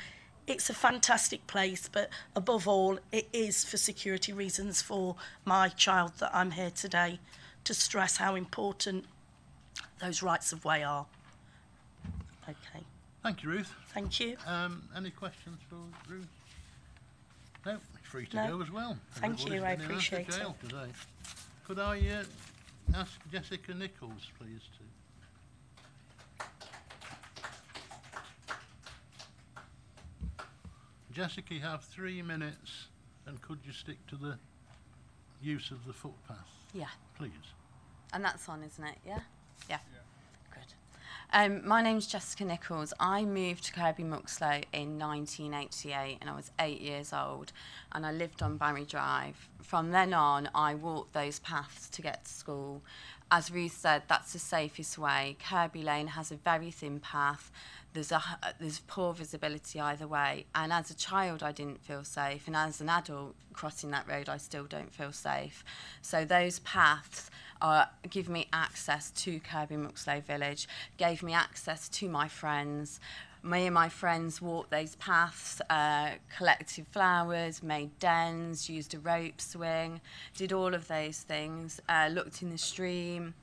It's a fantastic place, but above all, it is for security reasons for my child that I'm here today to stress how important those rights of way are. Okay.
Thank you, Ruth.
Thank you.
Any questions for Ruth? No, you're free to
No.
go as well.
Thank you, I
Everybody's been in
appreciate
and out of
it.
jail today. Could I ask Jessica Nichols, please, to... Jessica, you have 3 minutes, and could you stick to the use of the footpath,
Yeah,
please?
and that's on, isn't it? Yeah? Yeah. Good. My name's Jessica Nichols. I moved to Kirby Muxloe in 1988 and I was 8 years old and I lived on Barry Drive. From then on, I walked those paths to get to school. As Ruth said, that's the safest way. Kirby Lane has a very thin path. There's poor visibility either way. And as a child, I didn't feel safe. And as an adult crossing that road, I still don't feel safe. So those paths give me access to Kirby Muxloe Village, gave me access to my friends. Me and my friends walked those paths, collected flowers, made dens, used a rope swing, did all of those things, looked in the stream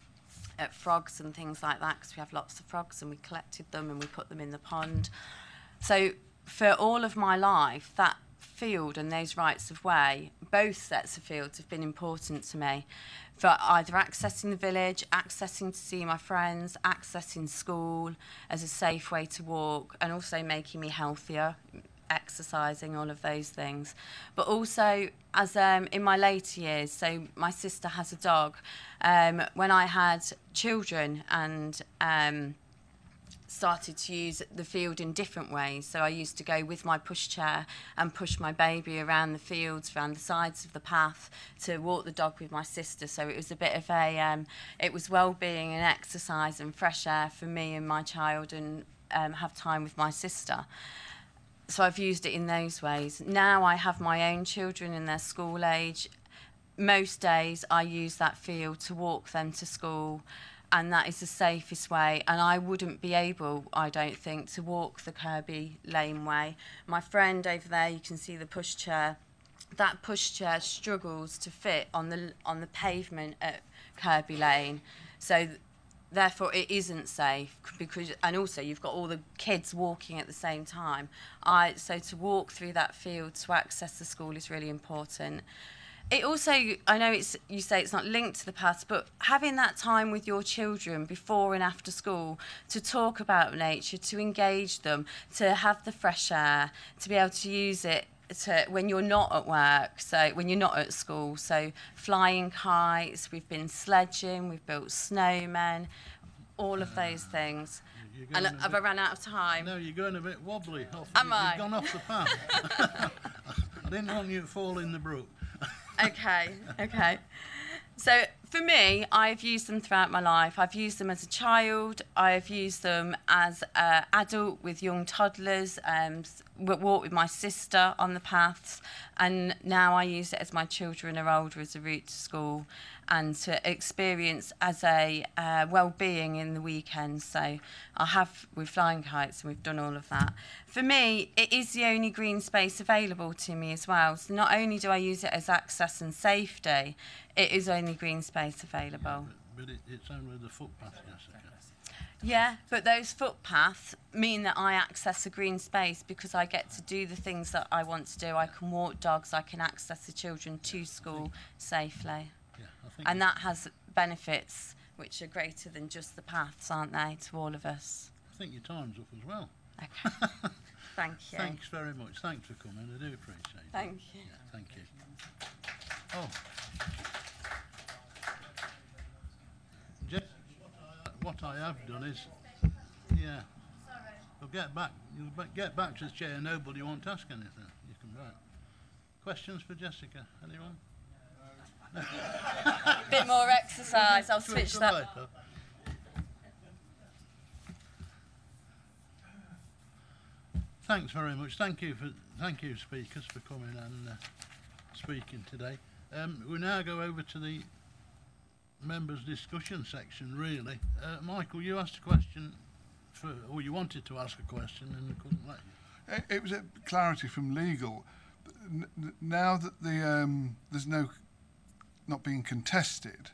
at frogs and things like that, because we have lots of frogs and we collected them and we put them in the pond. So for all of my life, that field and those rights of way, both sets of fields have been important to me, for either accessing the village, accessing to see my friends, accessing school as a safe way to walk, and also making me healthier, exercising, all of those things. But also, as in my later years, so my sister has a dog. When I had children and started to use the field in different ways. So I used to go with my pushchair and push my baby around the fields, around the sides of the path, to walk the dog with my sister. So it was a bit of a, it was well-being and exercise and fresh air for me and my child, and have time with my sister. So I've used it in those ways. Now I have my own children in their school age. Most days I use that field to walk them to school, and that is the safest way. And I wouldn't be able, I don't think, to walk the Kirby Lane way. My friend over there, you can see the pushchair. That pushchair struggles to fit on the pavement at Kirby Lane. So therefore it isn't safe, because, and also you've got all the kids walking at the same time. So to walk through that field to access the school is really important. It also, I know you say it's not linked to the past, but having that time with your children before and after school to talk about nature, to engage them, to have the fresh air, to be able to use it when you're not at work, so when you're not at school. So flying kites, we've been sledging, we've built snowmen, all of those things. And have I run out of time?
No, you're going a bit wobbly.
Am I?
You've gone off the path. I didn't want you to fall in the brook.
Okay. So for me, I've used them throughout my life. I've used them as a child. I've used them as an adult with young toddlers, walk with my sister on the paths. And now I use it as my children are older as a route to school, and to experience as a well-being in the weekends. So I have with flying kites, and we've done all of that. For me, it is the only green space available to me as well. So not only do I use it as access and safety, it is only green space available.
But it's only the footpath, Jessica.
Yeah, but those footpaths mean that I access a green space because I get to do the things that I want to do. I can walk dogs, I can access the children to school safely.
Yeah, I think
And that has benefits which are greater than just the paths, aren't they, to all of us?
I think your time's up as well.
Okay. Thank you.
Thanks very much. Thanks for coming. I do appreciate it.
Thank you.
Yeah, thank you. Oh. Jess, what I have done is, yeah. You'll get back to the chair. Nobody won't ask anything. You can write. Questions for Jessica? Anyone?
Bit more exercise. I'll switch that.
Later. Thanks very much. Thank you, speakers, for coming and speaking today. We now go over to the members' discussion section. Really, Michael, you asked a question, or you wanted to ask a question, and I couldn't let you.
It was a clarity from legal. Now that there's not being contested,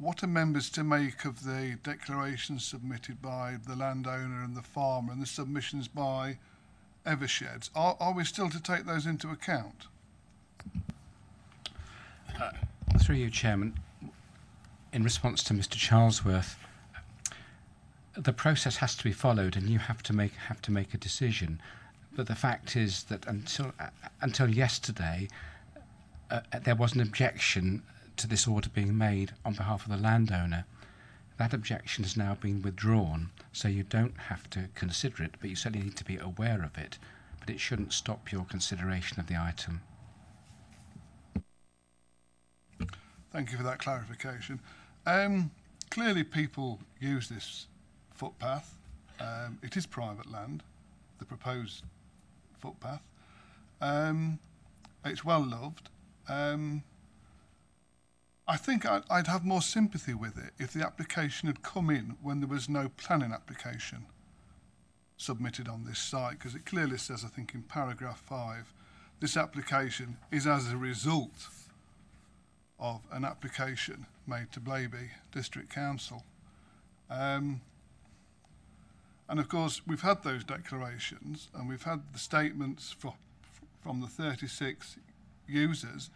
what are members to make of the declarations submitted by the landowner and the farmer and the submissions by Eversheds? Are we still to take those into account?
Through you, Chairman, in response to Mr. Charlesworth, the process has to be followed, and you have to make a decision. But the fact is that until yesterday, there was an objection to this order being made on behalf of the landowner. That objection has now been withdrawn, so you don't have to consider it, but you certainly need to be aware of it. But it shouldn't stop your consideration of the item.
Thank you for that clarification. Clearly people use this footpath. It is private land, the proposed footpath. It's well loved. I think I'd have more sympathy with it if the application had come in when there was no planning application submitted on this site, because it clearly says, I think in paragraph 5, this application is as a result of an application made to Blaby District Council. And of course we've had those declarations and we've had the statements from the 36 users.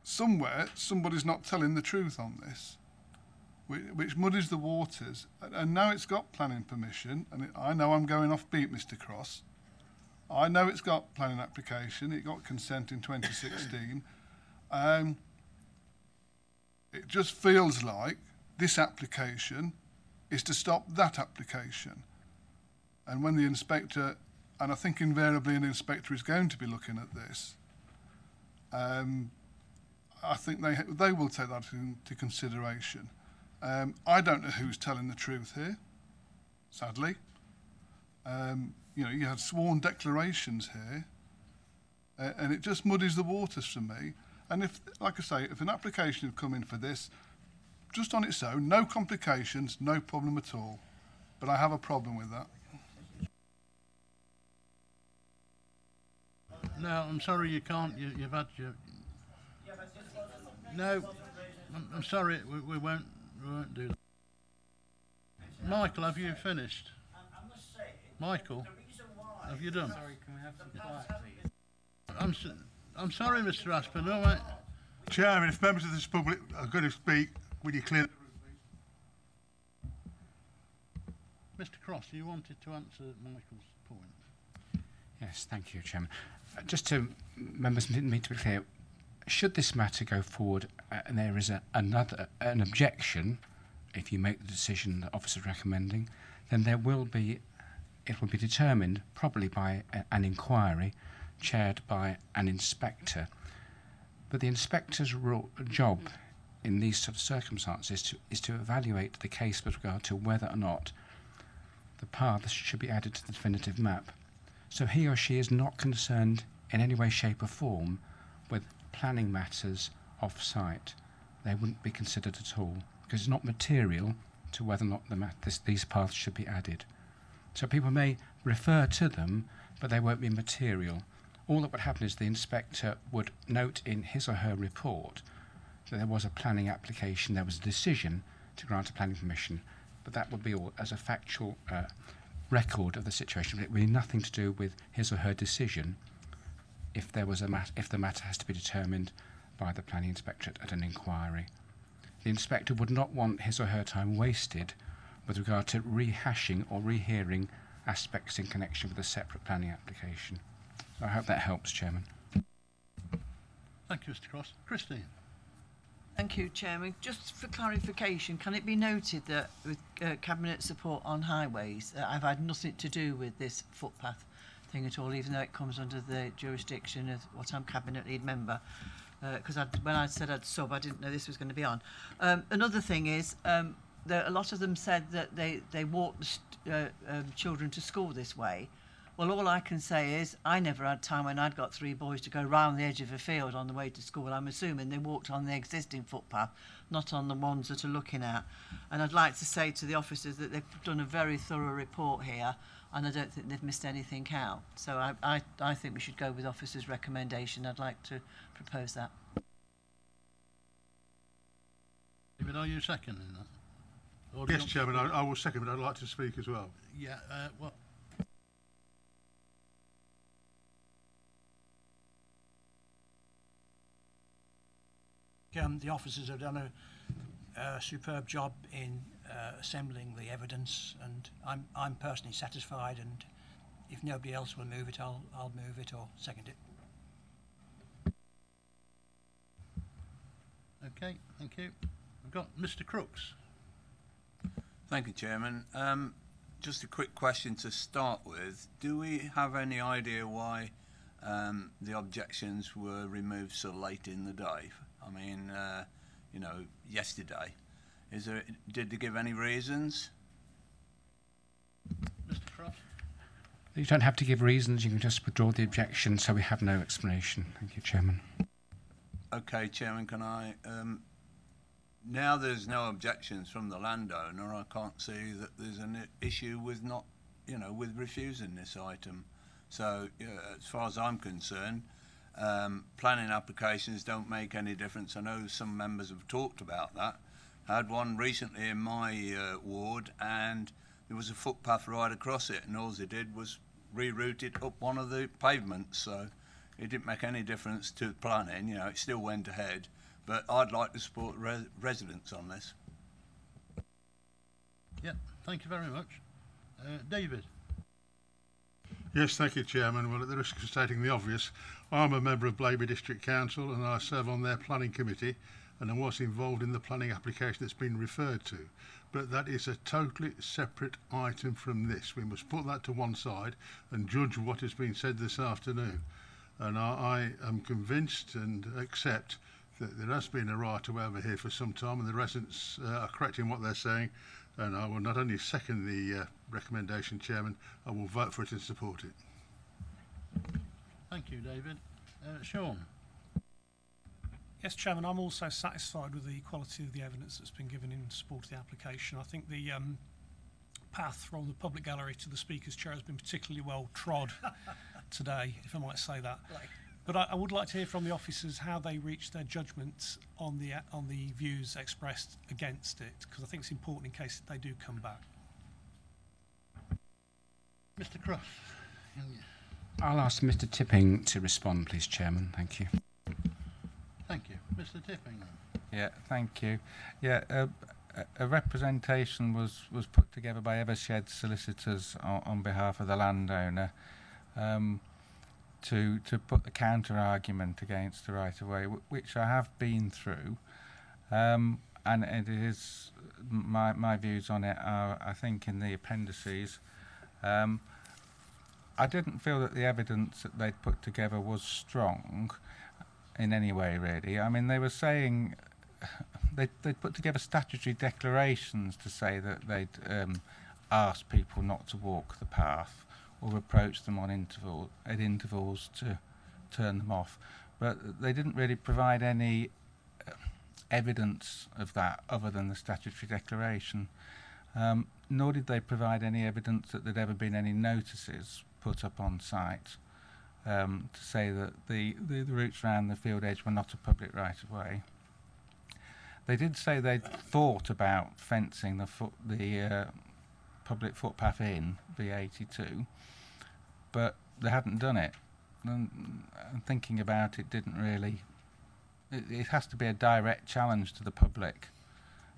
Somewhere somebody's not telling the truth on this, which muddies the waters. And now it's got planning permission, and I know I'm going off beat, Mr. Cross. I know it's got planning application, it got consent in 2016. It just feels like this application is to stop that application. And when the inspector, and I think invariably an inspector is going to be looking at this, I think they will take that into consideration. I don't know who's telling the truth here, sadly. You know, you had sworn declarations here, and it just muddies the waters for me. And if, like I say, if an application had come in for this, just on its own, no complications, no problem at all. But I have a problem with that.
No, I'm sorry you can't. You've had your... No, I'm sorry, we won't do that. Michael, have you finished? Michael, have you done?
Sorry, can we have some quiet, please?
I'm sorry, Mr. Aspin, all right?
Chairman, if members of this public are going to speak, will you clear the room, please?
Mr. Cross, you wanted to answer Michael's point.
Yes, thank you, Chairman. Just to members didn't mean to be clear, should this matter go forward and there is an objection, if you make the decision the officer is recommending, then it will be determined probably by an inquiry chaired by an inspector. But the inspector's job in these sort of circumstances is to evaluate the case with regard to whether or not the paths should be added to the definitive map. So he or she is not concerned in any way, shape or form with planning matters off-site. They wouldn't be considered at all, because it's not material to whether or not these paths should be added. So people may refer to them, but they won't be material. All that would happen is the inspector would note in his or her report that there was a planning application, there was a decision to grant a planning permission, but that would be all as a factual record of the situation. But it would be nothing to do with his or her decision if there was if the matter has to be determined by the planning inspectorate at an inquiry. The inspector would not want his or her time wasted with regard to rehashing or rehearing aspects in connection with a separate planning application. I hope that helps, Chairman.
Thank you, Mr. Cross. Christine.
Thank you, Chairman. Just for clarification, can it be noted that with Cabinet support on highways, I've had nothing to do with this footpath thing at all, even though it comes under the jurisdiction of what I'm Cabinet lead member? Because when I said I'd sub, I didn't know this was going to be on. Another thing is, a lot of them said that they walk children to school this way. Well, all I can say is I never had time when I'd got 3 boys to go round the edge of a field on the way to school. I'm assuming they walked on the existing footpath, not on the ones that are looking at. And I'd like to say to the officers that they've done a very thorough report here, and I don't think they've missed anything out. So I think we should go with officers' recommendation. I'd like to propose that.
David, are you seconding that? Or do you
Yes,
want-
Chairman, I will second, but I'd like to speak as well.
Yeah, what?
The officers have done a superb job in assembling the evidence, and I'm personally satisfied. And if nobody else will move it, I'll move it or second it.
Okay, thank you. I've got Mr. Crooks.
Thank you, Chairman. Just a quick question to start with. Do we have any idea why the objections were removed so late in the day? I mean, you know, yesterday. Did they give any reasons?
Mr. Cross.
You don't have to give reasons, you can just withdraw the objection, so we have no explanation. Thank you, Chairman.
Okay, Chairman, can I... now there's no objections from the landowner, I can't see that there's an issue with not, you know, with refusing this item. So, as far as I'm concerned, planning applications don't make any difference. I know some members have talked about that. I had one recently in my ward, and there was a footpath right across it, and all they did was reroute it up one of the pavements, so it didn't make any difference to planning. You know, it still went ahead, but I'd like to support residents on this.
Yeah, thank you very much. David.
Yes, thank you, Chairman. Well, at the risk of stating the obvious, I'm a member of Blaby District Council and I serve on their planning committee, and I was involved in the planning application that's been referred to. But that is a totally separate item from this. We must put that to one side and judge what has been said this afternoon. And I am convinced and accept that there has been a right to way over here for some time, and the residents are correct in what they're saying. And I will not only second the recommendation, Chairman, I will vote for it and support it.
Thank you, David. Sean.
Yes, Chairman, I'm also satisfied with the quality of the evidence that's been given in support of the application. I think the path from the public gallery to the Speaker's chair has been particularly well trod today, if I might say that. But I would like to hear from the officers how they reached their judgment on the views expressed against it, because I think it's important in case they do come back.
Mr. Cross.
I'll ask Mr. Tipping to respond, please, Chairman. Thank you.
Thank you. Mr. Tipping.
Yeah, thank you. Yeah, a representation was put together by Evershed solicitors on behalf of the landowner to put the counter argument against the right of way, which I have been through, and it is my views on it are, I think, in the appendices. I didn't feel that the evidence that they'd put together was strong in any way, really. I mean, they were saying they'd put together statutory declarations to say that they'd asked people not to walk the path or approach them on intervals to turn them off. But they didn't really provide any evidence of that other than the statutory declaration. Nor did they provide any evidence that there'd ever been any notices put up on site to say that the routes around the field edge were not a public right-of-way. They did say they'd thought about fencing the public footpath in, B82, but they hadn't done it. And thinking about it didn't really... It has to be a direct challenge to the public,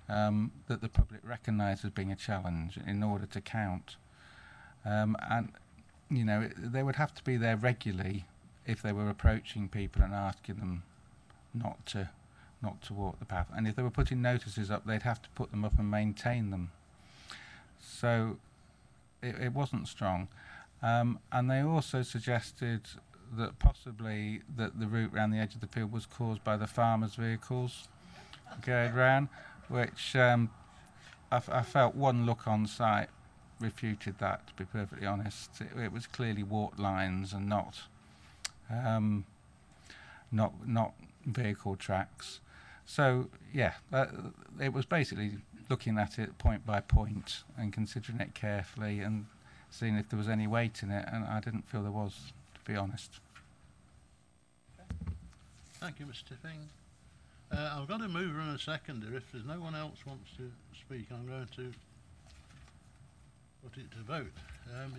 that the public recognise as being a challenge in order to count. And, you know, they would have to be there regularly if they were approaching people and asking them not to walk the path. And if they were putting notices up, they'd have to put them up and maintain them. So it wasn't strong. And they also suggested that possibly that the route around the edge of the field was caused by the farmers' vehicles going round, which I felt one look on site refuted that, to be perfectly honest. It was clearly walk lines and not vehicle tracks. So yeah, it was basically looking at it point by point and considering it carefully and seeing if there was any weight in it, and I didn't feel there was, to be honest.
Thank you, Mr. Tipping. I've got a mover and a seconder. If there's no one else wants to speak, I'm going to put it to vote.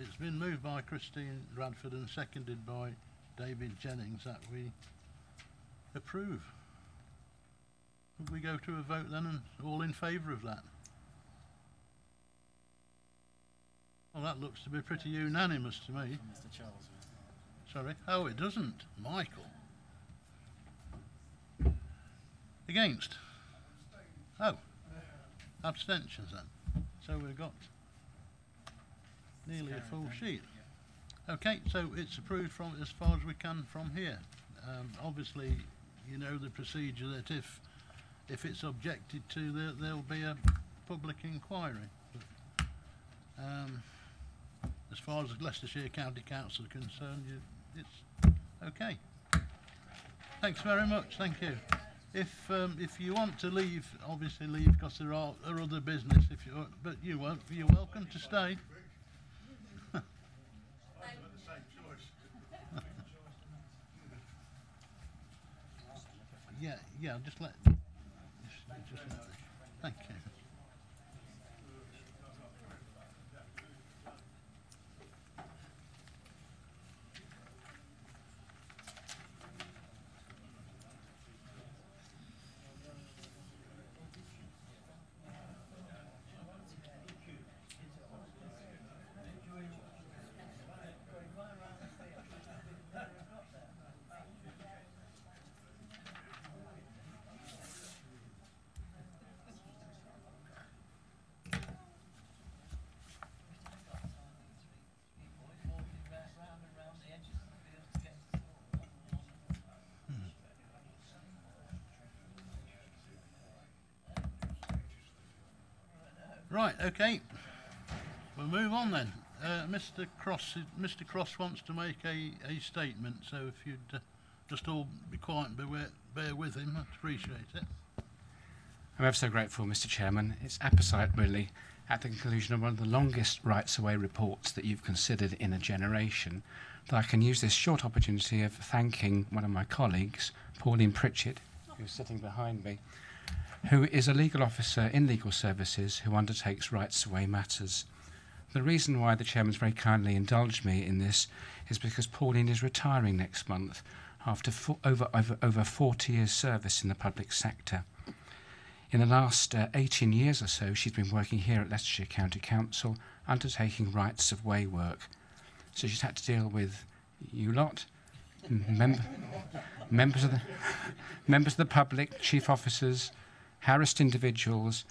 It's been moved by Christine Radford and seconded by David Jennings that we approve. Could we go to a vote then, and all in favour of that? Well, that looks to be pretty unanimous to me.
Mr. Charles.
Sorry. Oh, it doesn't. Michael. Against? Oh. Abstentions then. So we've got nearly a full sheet. Okay, so it's approved from as far as we can from here. Obviously, you know the procedure that if it's objected to, there'll be a public inquiry. But, as far as the Leicestershire County Council are concerned, it's okay. Thanks very much. Thank you. If you want to leave, obviously leave because there are other business. But you won't. You're welcome to stay. Yeah. Just let. Thank you. Right, okay. We'll move on then. Mr. Cross wants to make a statement, so if you'd just all be quiet and bear with him, I'd appreciate it.
I'm ever so grateful, Mr. Chairman. It's apposite, really, at the conclusion of one of the longest rights-away reports that you've considered in a generation, that I can use this short opportunity of thanking one of my colleagues, Pauline Pritchett, who's sitting behind me, who is a legal officer in legal services who undertakes rights-away matters. The reason why the Chairman's very kindly indulged me in this is because Pauline is retiring next month after over 40 years' service in the public sector. In the last 18 years or so, she's been working here at Leicestershire County Council, undertaking rights-of-way work. So she's had to deal with you lot, members of the public, chief officers, harassed individuals,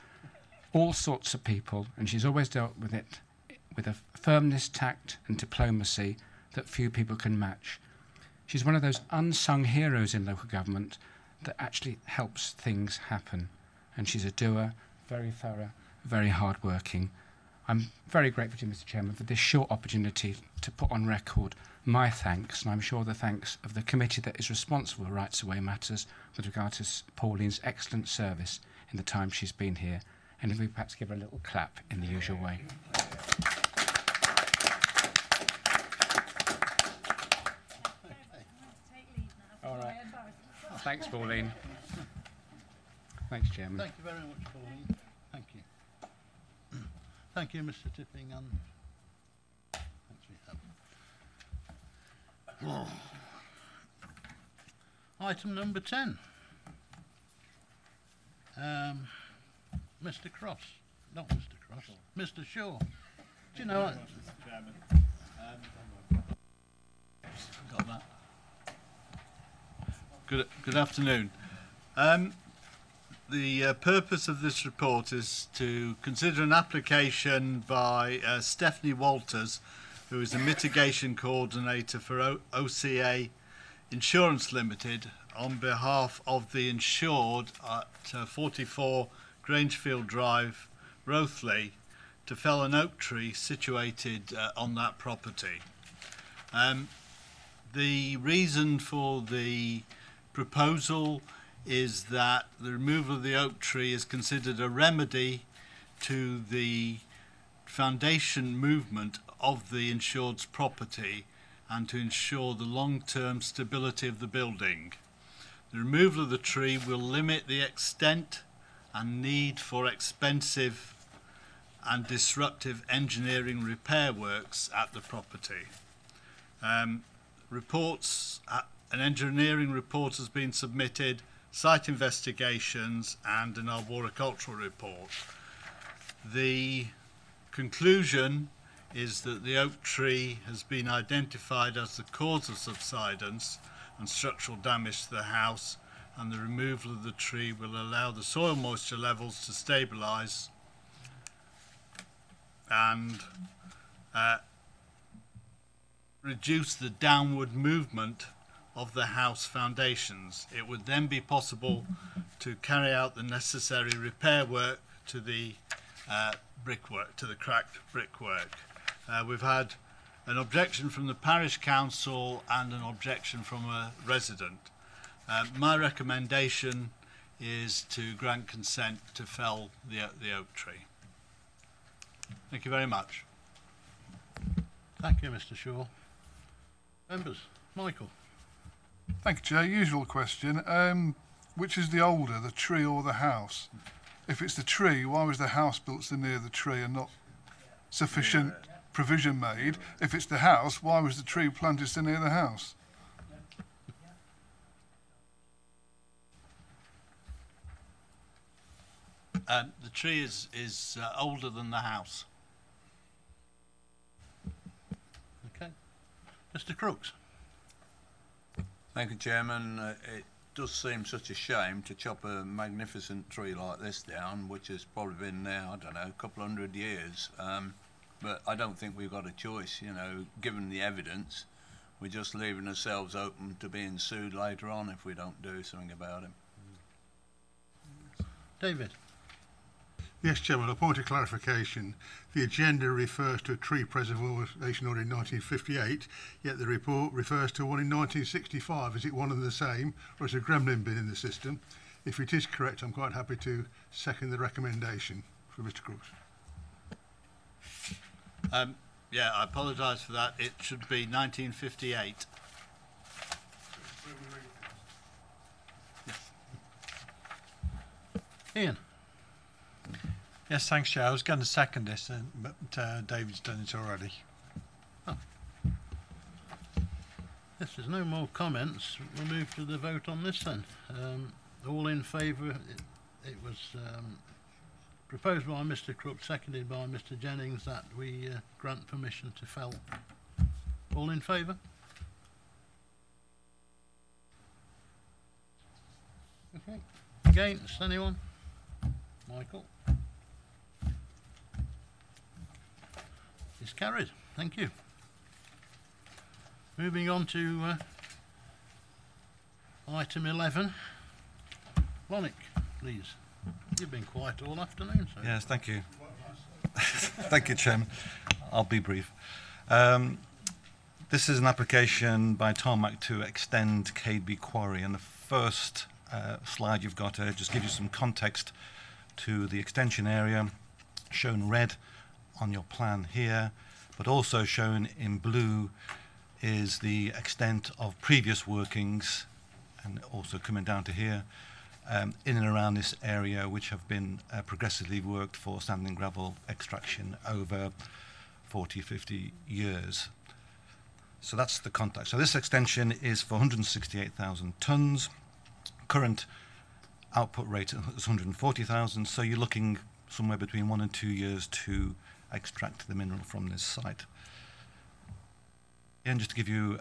all sorts of people, and she's always dealt with it with a firmness, tact and diplomacy that few people can match. She's one of those unsung heroes in local government that actually helps things happen. And she's a doer, very thorough, very hard-working. I'm very grateful to you, Mr. Chairman, for this short opportunity to put on record my thanks, and I'm sure the thanks of the committee that is responsible for rights-away matters with regard to Pauline's excellent service in the time she's been here. And if we perhaps give her a little clap in the usual way. All right. Thanks, Pauline. Thanks, Chairman.
Thank you very much, Pauline. Thank you. Thank you, Mr. Tipping, and thanks for your help. Item number 10. Mr. Cross. Not Mr. Cross. Mr. Shaw. Do you know what?
Mr. Chairman. Got that. Good afternoon. The purpose of this report is to consider an application by Stephanie Walters, who is a mitigation coordinator for OCA Insurance Limited, on behalf of the insured at 44 Grangefield Drive, Rothley, to fell an oak tree situated on that property. The reason for the proposal is that the removal of the oak tree is considered a remedy to the foundation movement of the insured's property and to ensure the long-term stability of the building. The removal of the tree will limit the extent and need for expensive and disruptive engineering repair works at the property. An engineering report has been submitted, site investigations and an arboricultural report. The conclusion is that the oak tree has been identified as the cause of subsidence and structural damage to the house, and the removal of the tree will allow the soil moisture levels to stabilise and reduce the downward movement of the house foundations. It would then be possible to carry out the necessary repair work to the brickwork, to the cracked brickwork. We've had an objection from the parish council and an objection from a resident. My recommendation is to grant consent to fell the oak tree. Thank you very much.
Thank you, Mr. Shaw. Members, Michael.
Thank you, Chair. Usual question. Which is the older, the tree or the house? If it's the tree, why was the house built so near the tree and not sufficient provision made? If it's the house, why was the tree planted so near the house?
The tree is older than the house.
Okay. Mr. Crooks.
Thank you, Chairman. It does seem such a shame to chop a magnificent tree like this down, which has probably been there, I don't know, a couple 100 years. But I don't think we've got a choice, you know, given the evidence. We're just leaving ourselves open to being sued later on if we don't do something about it.
David.
Yes, Chairman, a point of clarification. The agenda refers to a tree preservation order in 1958, yet the report refers to one in 1965. Is it one and the same, or is a gremlin been in the system? If it is correct, I'm quite happy to second the recommendation for Mr. Crooks.
Yeah, I apologise for that. It should be 1958.
Ian.
Yes, thanks, Chair. I was going to second this, but David's done it already.
Oh. If there's no more comments, we'll move to the vote on this then. All in favour? It was proposed by Mr. Crook, seconded by Mr. Jennings, that we grant permission to fell. All in favour? Okay. Against anyone? Michael? It's carried. Thank you. Moving on to item 11. Lonick, please. You've been quiet all afternoon. So.
Yes, thank you. Thank you, Chairman. I'll be brief. This is an application by Tarmac to extend Cadeby Quarry, and the first slide you've got just gives you some context to the extension area, shown red on your plan here, but also shown in blue is the extent of previous workings, and also coming down to here, in and around this area, which have been progressively worked for sand and gravel extraction over 40, 50 years. So that's the context. So this extension is for 168,000 tonnes. Current output rate is 140,000, so you're looking somewhere between 1 and 2 years to extract the mineral from this site. And just to give you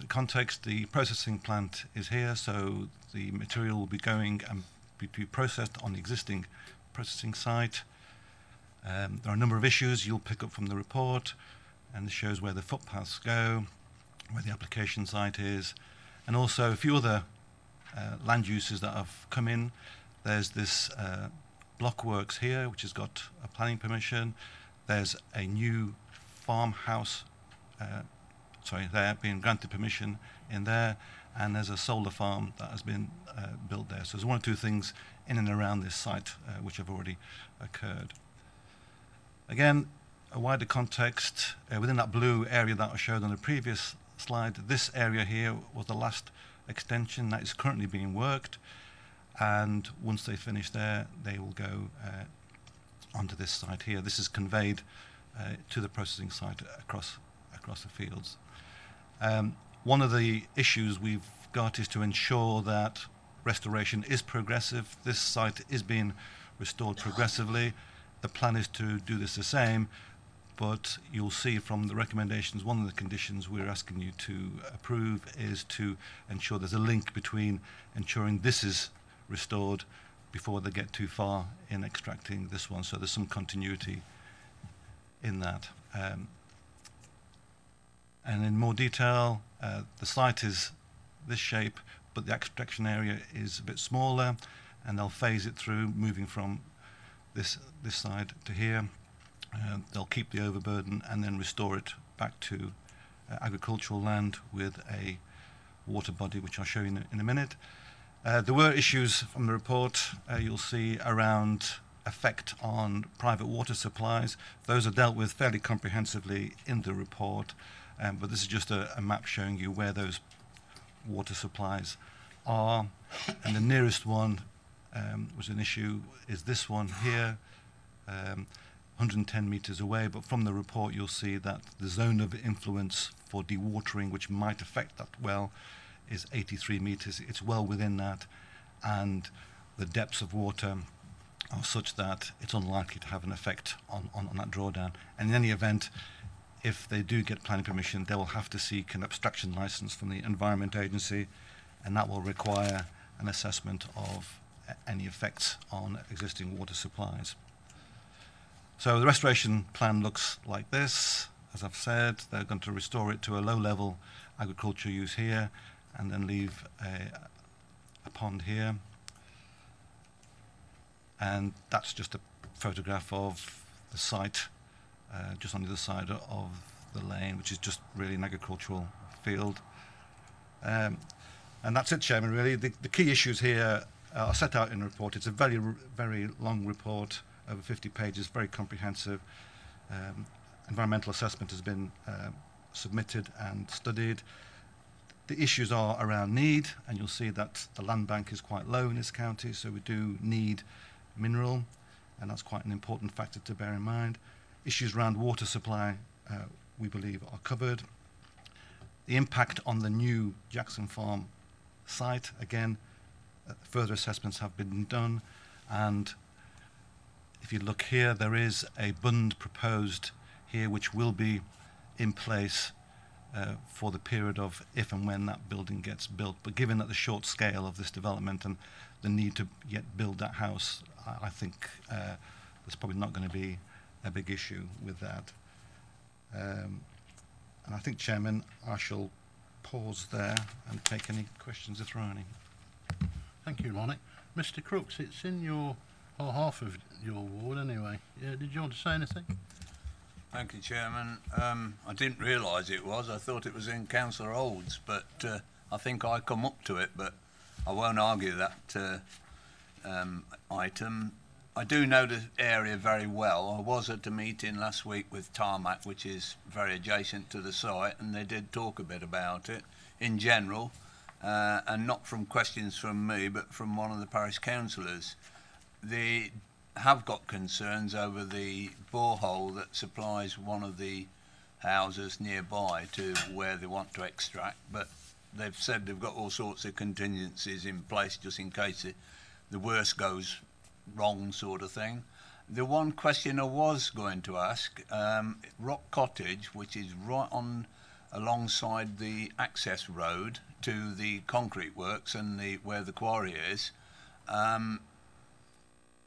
context, the processing plant is here, so the material will be going and be processed on the existing processing site. There are a number of issues you'll pick up from the report, and this shows where the footpaths go, where the application site is, and also a few other land uses that have come in. There's this block works here, which has got a planning permission. There's a new farmhouse, there being granted permission in there, and there's a solar farm that has been built there. So there's one or two things in and around this site which have already occurred. Again, a wider context within that blue area that I showed on the previous slide. This area here was the last extension that is currently being worked, and once they finish there, they will go onto this site here. This is conveyed to the processing site across the fields. One of the issues we've got is to ensure that restoration is progressive. This site is being restored progressively. The plan is to do this the same, but you'll see from the recommendations, one of the conditions we're asking you to approve is to ensure there's a link between ensuring this is restored before they get too far in extracting this one, so there's some continuity in that. And in more detail, the site is this shape, but the extraction area is a bit smaller, and they'll phase it through, moving from this side to here. They'll keep the overburden and then restore it back to agricultural land with a water body, which I'll show you in a minute. There were issues from the report you'll see around effect on private water supplies. Those are dealt with fairly comprehensively in the report, but this is just a map showing you where those water supplies are. And the nearest one was an issue is this one here, 110 metres away, but from the report you'll see that the zone of influence for dewatering, which might affect that well, is 83 metres. It's well within that, and the depths of water are such that it's unlikely to have an effect on that drawdown. And in any event, if they do get planning permission, they will have to seek an abstraction licence from the Environment Agency, and that will require an assessment of any effects on existing water supplies. So the restoration plan looks like this. As I've said, they're going to restore it to a low-level agriculture use here, and then leave a pond here. And that's just a photograph of the site just on the other side of the lane, which is just really an agricultural field. And that's it, Chairman, really. The key issues here are set out in the report. It's a very, very long report, over 50 pages, very comprehensive. Environmental assessment has been submitted and studied. The issues are around need, and you'll see that the land bank is quite low in this county, so we do need mineral, and that's quite an important factor to bear in mind. Issues around water supply, we believe, are covered. The impact on the new Jackson Farm site, again, further assessments have been done, and if you look here, there is a bund proposed here which will be in place for the period of if and when that building gets built. But given that the short scale of this development and the need to yet build that house, I think there's probably not going to be a big issue with that. And I think, Chairman, I shall pause there and take any questions if there are any.
Thank you, Ronnie. Mr. Crooks, it's in your, or half of your ward anyway. Yeah, did you want to say anything?
Thank you, Chairman. I didn't realise it was. I thought it was in Councillor Olds, but I think I come up to it, but I won't argue that item. I do know the area very well. I was at a meeting last week with Tarmac, which is very adjacent to the site, and they did talk a bit about it in general, and not from questions from me, but from one of the parish councillors. They have got concerns over the borehole that supplies one of the houses nearby to where they want to extract, but they've said they've got all sorts of contingencies in place just in case the worst goes wrong, sort of thing. The one question I was going to ask, Rock Cottage, which is right on alongside the access road to the concrete works and where the quarry is,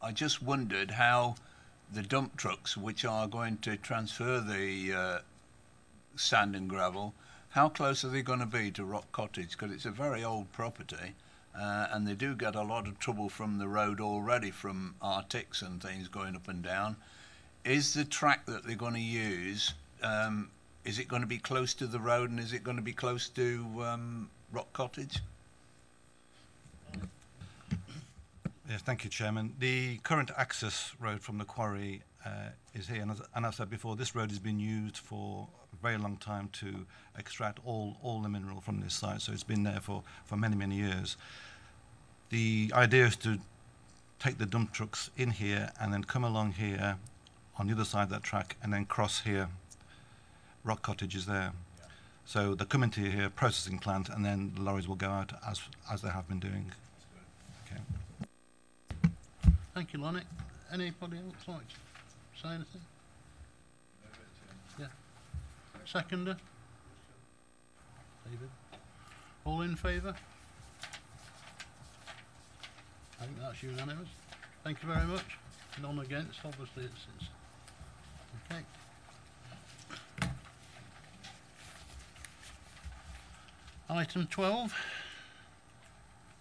I just wondered how the dump trucks, which are going to transfer the sand and gravel, how close are they going to be to Rock Cottage? Because it's a very old property, and they do get a lot of trouble from the road already, from Arctics and things going up and down. Is the track that they're going to use, is it going to be close to the road, and is it going to be close to Rock Cottage?
Yes, thank you, Chairman. The current access road from the quarry is here, and as I said before, this road has been used for a very long time to extract all the mineral from this site, so it's been there for many, many years. The idea is to take the dump trucks in here and then come along here on the other side of that track and then cross here. Rock Cottage is there. Yeah. So they come into here, processing plant, and then the lorries will go out as they have been doing. Okay.
Thank you, Lonnie. Anybody else like to say anything? Yeah. Seconder? David? All in favour? I think that's unanimous. Thank you very much. None against, obviously it's okay. Item 12.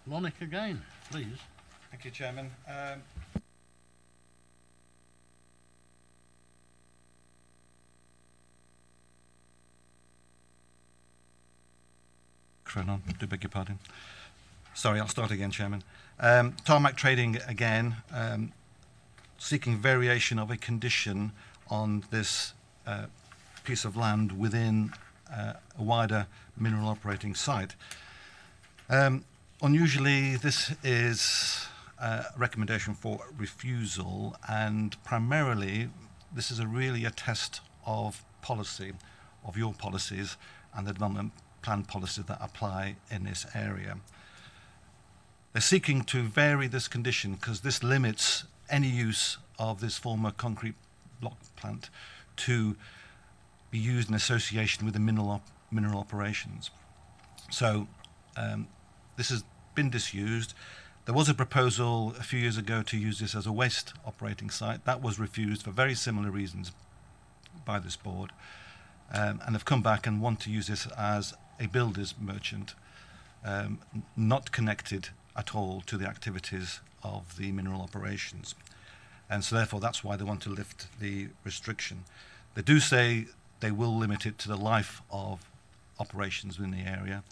Lonick again, please.
Thank you, Chairman. Do beg your pardon. Sorry, I'll start again, Chairman. Tarmac Trading again, seeking variation of a condition on this piece of land within a wider mineral operating site. Unusually, this is a recommendation for refusal, and primarily this is really a test of policy, of your policies and the development plan policies that apply in this area. They're seeking to vary this condition because this limits any use of this former concrete block plant to be used in association with the mineral operations. So this has been disused. There was a proposal a few years ago to use this as a waste operating site. That was refused for very similar reasons by this board, and have come back and want to use this as a builder's merchant, not connected at all to the activities of the mineral operations. And so therefore that's why they want to lift the restriction. They do say they will limit it to the life of operations within the area,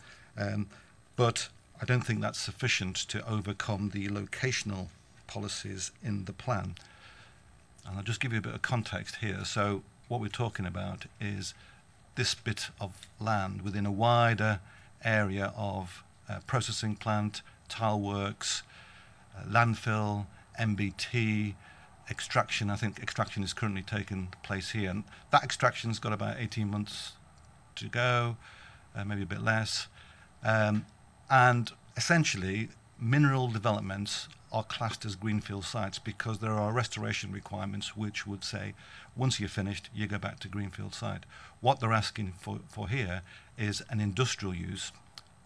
but I don't think that's sufficient to overcome the locational policies in the plan. And I'll just give you a bit of context here. So what we're talking about is this bit of land within a wider area of processing plant, tile works, landfill, MBT, extraction. I think extraction is currently taking place here. And that extraction's got about 18 months to go, maybe a bit less. And essentially, mineral developments are classed as greenfield sites because there are restoration requirements which would say, once you're finished, you go back to greenfield site. What they're asking for here is an industrial use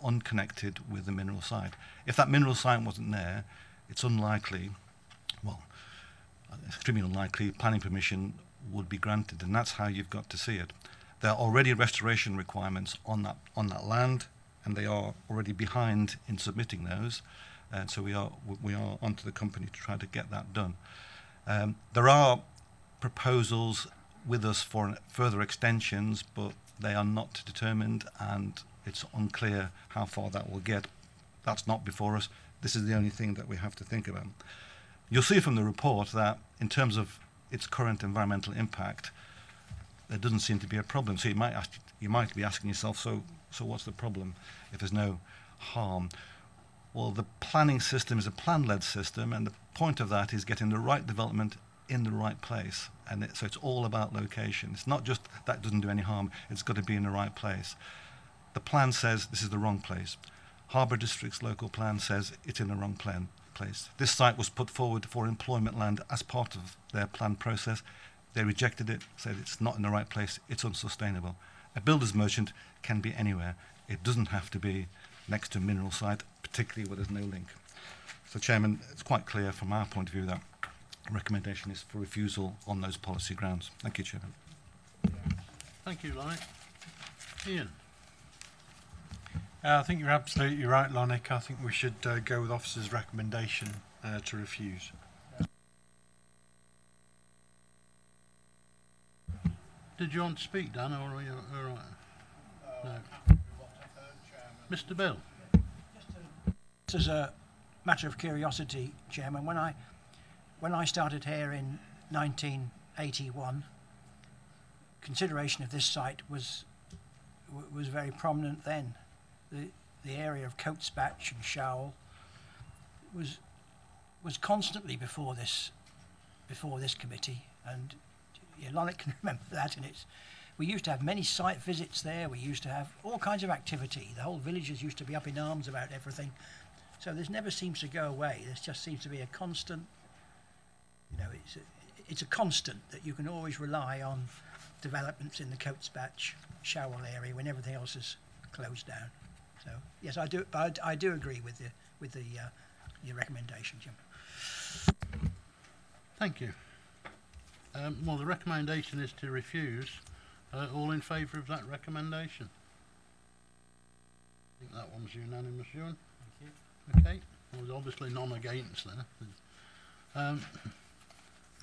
unconnected with the mineral site. If that mineral site wasn't there, it's unlikely, well, extremely unlikely, planning permission would be granted, and that's how you've got to see it. There are already restoration requirements on that land, and they are already behind in submitting those, and so we are onto the company to try to get that done. There are proposals with us for further extensions, but they are not determined, and it's unclear how far that will get. That's not before us. This is the only thing that we have to think about. You'll see from the report that in terms of its current environmental impact, there doesn't seem to be a problem. So you might be asking yourself, so what's the problem if there's no harm? Well, the planning system is a plan-led system, and the point of that is getting the right development in the right place. And so it's all about location. It's not just that doesn't do any harm, it's got to be in the right place. The plan says this is the wrong place. Harbour District's local plan says it's in the wrong place. This site was put forward for employment land as part of their plan process. They rejected it, said it's not in the right place, it's unsustainable. A builder's merchant can be anywhere. It doesn't have to be next to a mineral site, particularly where there's no link. So, Chairman, it's quite clear from our point of view that the recommendation is for refusal on those policy grounds. Thank you, Chairman.
Thank you, Lonnie. Ian.
I think you're absolutely right, Lonick. I think we should go with officer's recommendation to refuse.
Did you want to speak, Dan, or are you all right? No. Mr. Bill.
Just as a matter of curiosity, Chairman, when I started here in 1981, consideration of this site was very prominent then. The area of Coatesbatch and Showell was constantly before this committee, and Lonnet can remember that. And we used to have many site visits there. We used to have all kinds of activity. The whole villagers used to be up in arms about everything. So this never seems to go away. This just seems to be a constant. It's a constant that you can always rely on developments in the Coatesbatch, Showell area when everything else is closed down. So yes, I do. But I do agree with your recommendation, Jim.
Thank you. Well, the recommendation is to refuse. All in favour of that recommendation? I think that one's unanimous, Ewan. Thank you. Okay. Well, there's obviously none against then.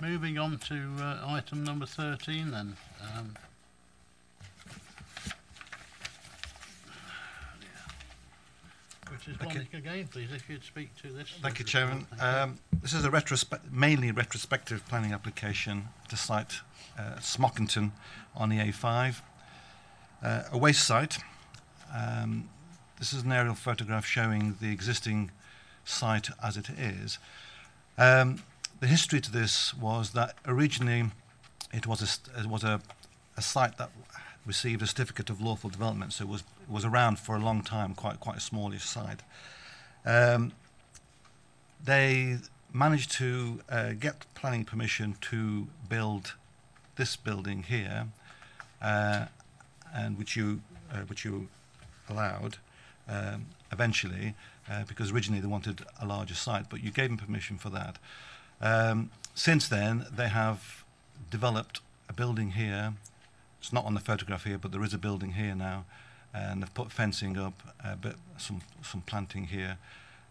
Moving on to item number 13 then. Which is Lonnet again, please, if you'd speak to this.
Thank you, Chairman. This is a mainly retrospective planning application to site Smockington on the A5, a waste site. This is an aerial photograph showing the existing site as it is. The history to this was that originally it was a site that received a certificate of lawful development, so it was around for a long time, quite a smallish site. They managed to get planning permission to build this building here, and which you allowed eventually, because originally they wanted a larger site, but you gave them permission for that. Since then, they have developed a building here. It's not on the photograph here, but there is a building here now, and they've put fencing up, some planting here,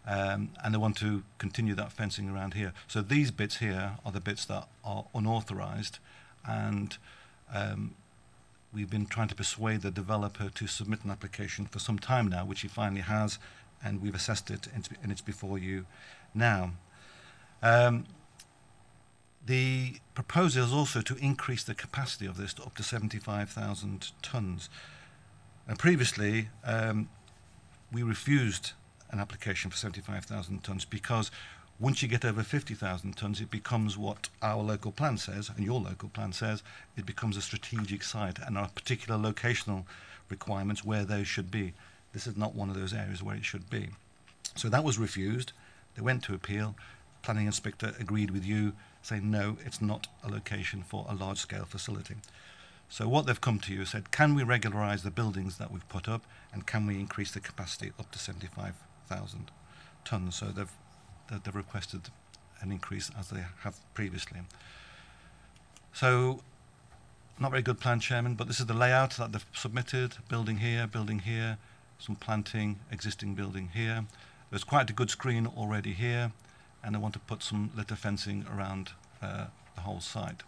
and they want to continue that fencing around here. So these bits here are the bits that are unauthorised, and we've been trying to persuade the developer to submit an application for some time now, which he finally has, and we've assessed it, and it's before you now. The proposal is also to increase the capacity of this to up to 75,000 tonnes. And previously, we refused an application for 75,000 tonnes because once you get over 50,000 tonnes, it becomes what our local plan says, and your local plan says, it becomes a strategic site, and there are particular locational requirements where those should be. This is not one of those areas where it should be. So that was refused. They went to appeal. Planning inspector agreed with you, saying no, it's not a location for a large-scale facility. So what they've come to you said, can we regularise the buildings that we've put up, and can we increase the capacity up to 75,000 tonnes? So they've requested an increase as they have previously. So, not very good plan, Chairman, but this is the layout that they've submitted. Building here, some planting, existing building here. There's quite a good screen already here, and they want to put some litter fencing around the whole site.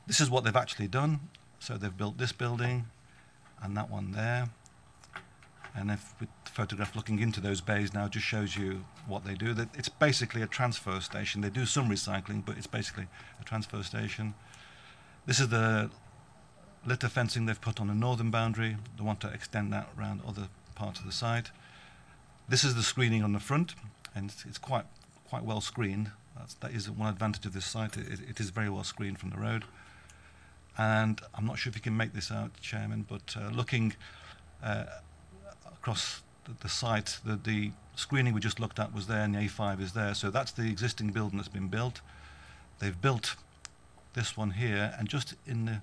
This is what they've actually done. So they've built this building and that one there. And if with the photograph looking into those bays now just shows you what they do. It's basically a transfer station. They do some recycling, but it's basically a transfer station. This is the litter fencing they've put on the northern boundary. They want to extend that around other parts of the site. This is the screening on the front, and it's quite well screened. That is one advantage of this site. It is very well screened from the road. And I'm not sure if you can make this out, Chairman, but looking across the site, the screening we just looked at was there, and the A5 is there. So that's the existing building that's been built. They've built this one here, and just in the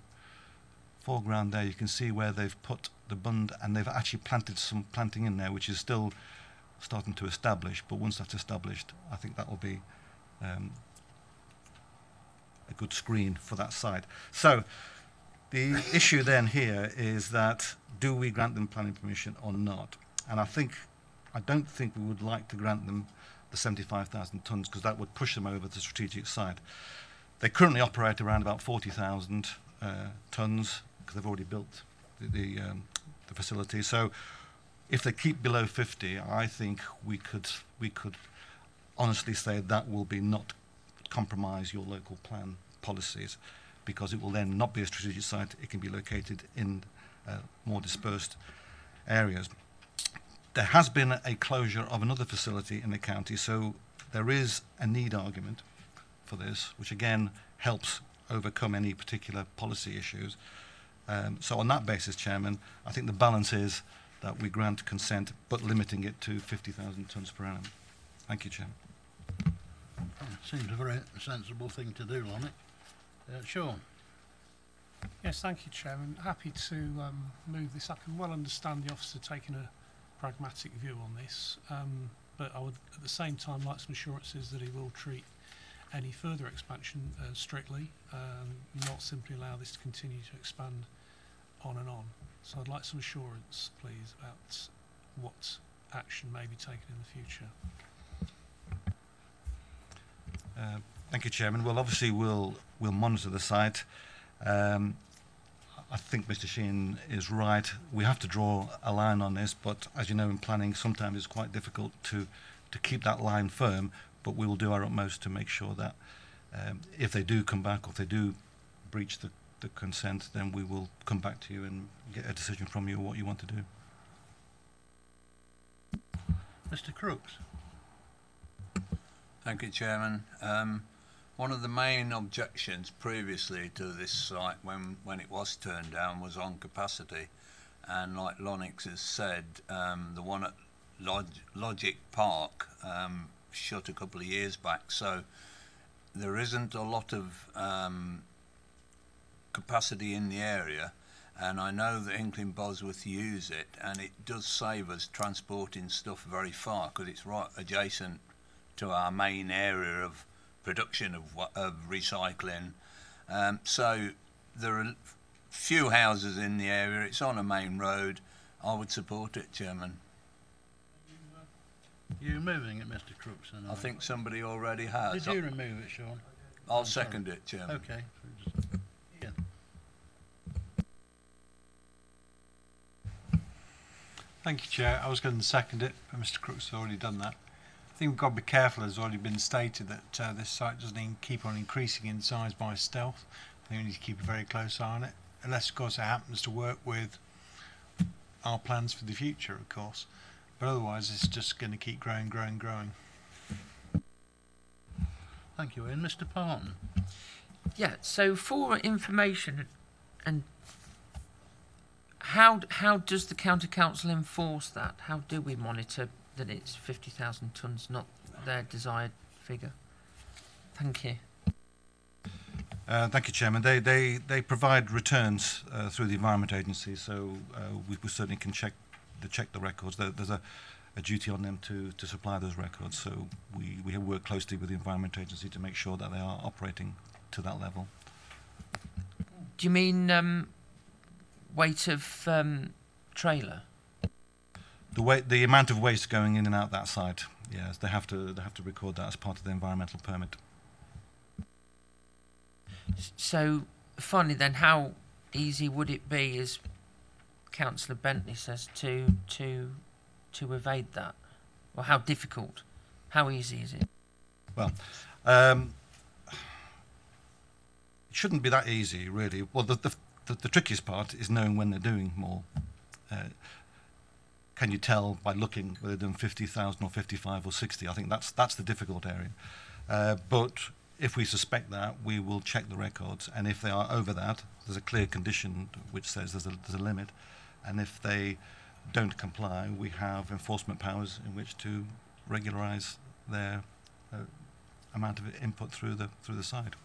foreground there, you can see where they've put the bund, and they've actually planted some planting in there, which is still starting to establish. But once that's established, I think that will be a good screen for that site. So the issue then here is that, do we grant them planning permission or not? And I don't think we would like to grant them the 75,000 tonnes, because that would push them over the strategic site. They currently operate around about 40,000 tonnes, because they've already built the facility. So if they keep below 50, I think we could honestly say that will be not compromise your local plan policies. because it will then not be a strategic site. It can be located in more dispersed areas. There has been a closure of another facility in the county, so there is a need argument for this, which again helps overcome any particular policy issues. So on that basis, Chairman, I think the balance is that we grant consent, but limiting it to 50,000 tonnes per annum. Thank you, Chairman.
Seems a very sensible thing to do, Lonnie. Sean?
Yes, thank you, Chairman. Happy to move this. I can well understand the officer taking a pragmatic view on this, but I would at the same time like some assurances that he will treat any further expansion strictly, not simply allow this to continue to expand on and on. So I'd like some assurance, please, about what action may be taken in the future.
Thank you, Chairman. Well, obviously we'll monitor the site. I think Mr. Sheehan is right. We have to draw a line on this, but as you know, in planning, sometimes it's quite difficult to keep that line firm, but we will do our utmost to make sure that if they do come back or if they do breach the consent, then we will come back to you and get a decision from you what you want to do.
Mr. Crooks?
Thank you, Chairman. One of the main objections previously to this site when it was turned down was on capacity, and like Lonix has said, the one at Logic Park shut a couple of years back, so there isn't a lot of capacity in the area, and I know that Hinkley Bosworth use it, and it does save us transporting stuff very far because it's right adjacent to our main area of production of recycling. So there are few houses in the area. It's on a main road. I would support it, Chairman.
You're moving it, Mr. Crooks?
I think somebody already has.
Did you remove it, Sean?
I'll second it, Chairman.
Okay. Yeah.
Thank you, Chair. I was going to second it, but Mr. Crooks has already done that. I think we've got to be careful, as already been stated, that this site doesn't keep on increasing in size by stealth. I think we need to keep a very close eye on it, unless, of course, it happens to work with our plans for the future, of course. But otherwise, it's just going to keep growing.
Thank you, Ian. Mr. Parton?
Yeah, so for information, and how does the County Council enforce that? How do we monitor that it's 50,000 tonnes, not their desired figure? Thank you.
Thank you, Chairman. They provide returns through the Environment Agency, so we certainly can check the records. There's a duty on them to supply those records, so we have worked closely with the Environment Agency to make sure that they are operating to that level.
Do you mean weight of trailer?
The amount of waste going in and out that site, yes, they have to record that as part of the environmental permit.
So, finally then, how easy would it be, as Councillor Bentley says, to evade that? Or how difficult? How easy is it?
Well, it shouldn't be that easy, really. Well, the trickiest part is knowing when they're doing more. Can you tell by looking whether they're doing 50,000 or 55 or 60? I think that's the difficult area. But if we suspect that, we will check the records, and if they are over that, there's a clear condition which says there's a limit, and if they don't comply, we have enforcement powers in which to regularise their amount of input through the site.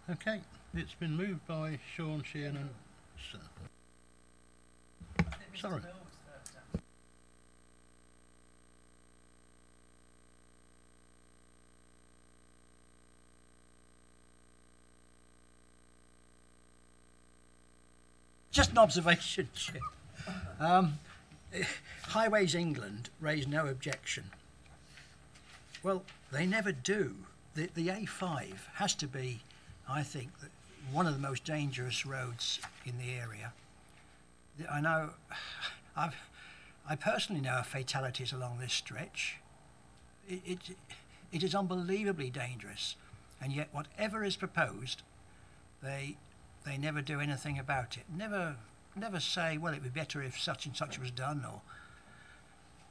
Okay, it's been moved by Sean Sheehan and... Sorry.
Just an observation, Chair. Highways England raised no objection. Well, they never do. The A5 has to be, I think, one of the most dangerous roads in the area. I know, I personally know of fatalities along this stretch. It is unbelievably dangerous. and yet whatever is proposed, they never do anything about it. Never say, well, it would be better if such and such was done, or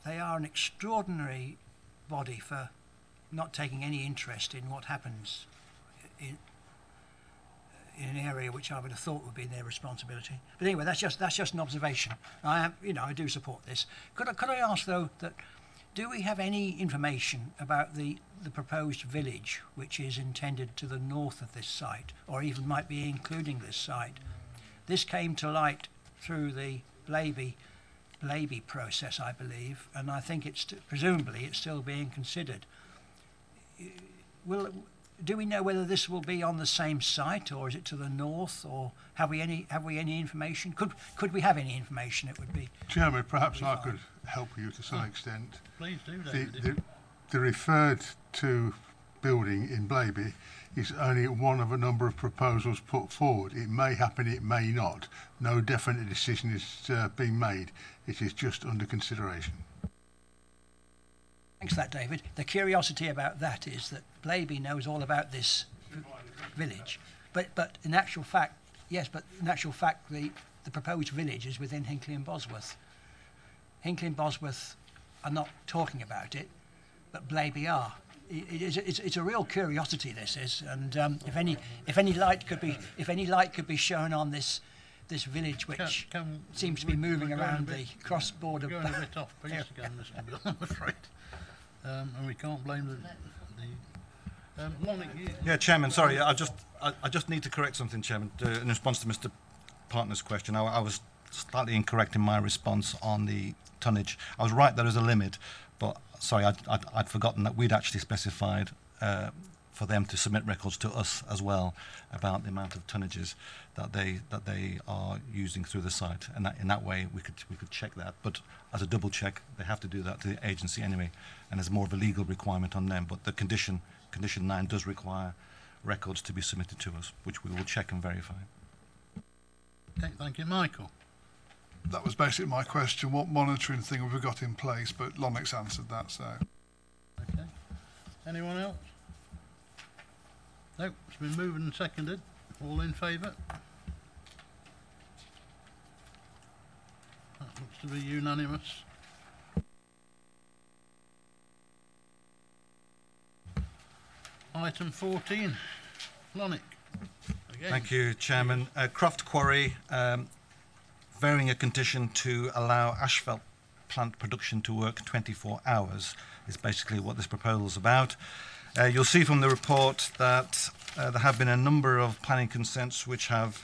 they are an extraordinary body for not taking any interest in what happens in an area which I would have thought would be their responsibility. But anyway, that's just an observation. I do support this. Could I ask though that do we have any information about the proposed village which is intended to the north of this site, or even might be including this site? This came to light through the Blaby process, I believe, and I think presumably it's still being considered. Do we know whether this will be on the same site, or is it to the north, or have we any information? Could we have any information? It would be.
Chairman, perhaps I could help you to some extent.
Please do, David.
The referred to building in Blaby is only one of a number of proposals put forward. It may happen, it may not. No definite decision is being made. It is just under consideration.
Thanks for that, David. The curiosity about that is that Blaby knows all about this village, but in actual fact, yes, but in actual fact, the proposed village is within Hinckley and Bosworth. Hinckley and Bosworth are not talking about it, but Blaby are. It's a real curiosity, this is, and if any light could be shown on this village, which seems to be moving around the cross border.
Going a bit off piece again, Mr. Bill, I'm afraid. And we can't blame the Lonnie,
Yeah, Chairman, sorry, I just need to correct something, Chairman, in response to Mr. Partner's question. I was slightly incorrect in my response on the tonnage. I was right, there is a limit, but sorry, I'd forgotten that we'd actually specified for them to submit records to us as well about the amount of tonnages that they are using through the site, and that in that way we could check that. But as a double check, they have to do that to the agency anyway, and there's more of a legal requirement on them. But the condition 9 does require records to be submitted to us, which we will check and verify.
Okay, thank you, Michael.
That was basically my question. What monitoring thing have we got in place? But Lonix answered that, so.
Okay. Anyone else? No, it's been moved and seconded. All in favour? That looks to be unanimous. Item 14, Lonnick. Again.
Thank you, Chairman. Croft Quarry, varying a condition to allow asphalt plant production to work 24 hours is basically what this proposal is about. You'll see from the report that there have been a number of planning consents which have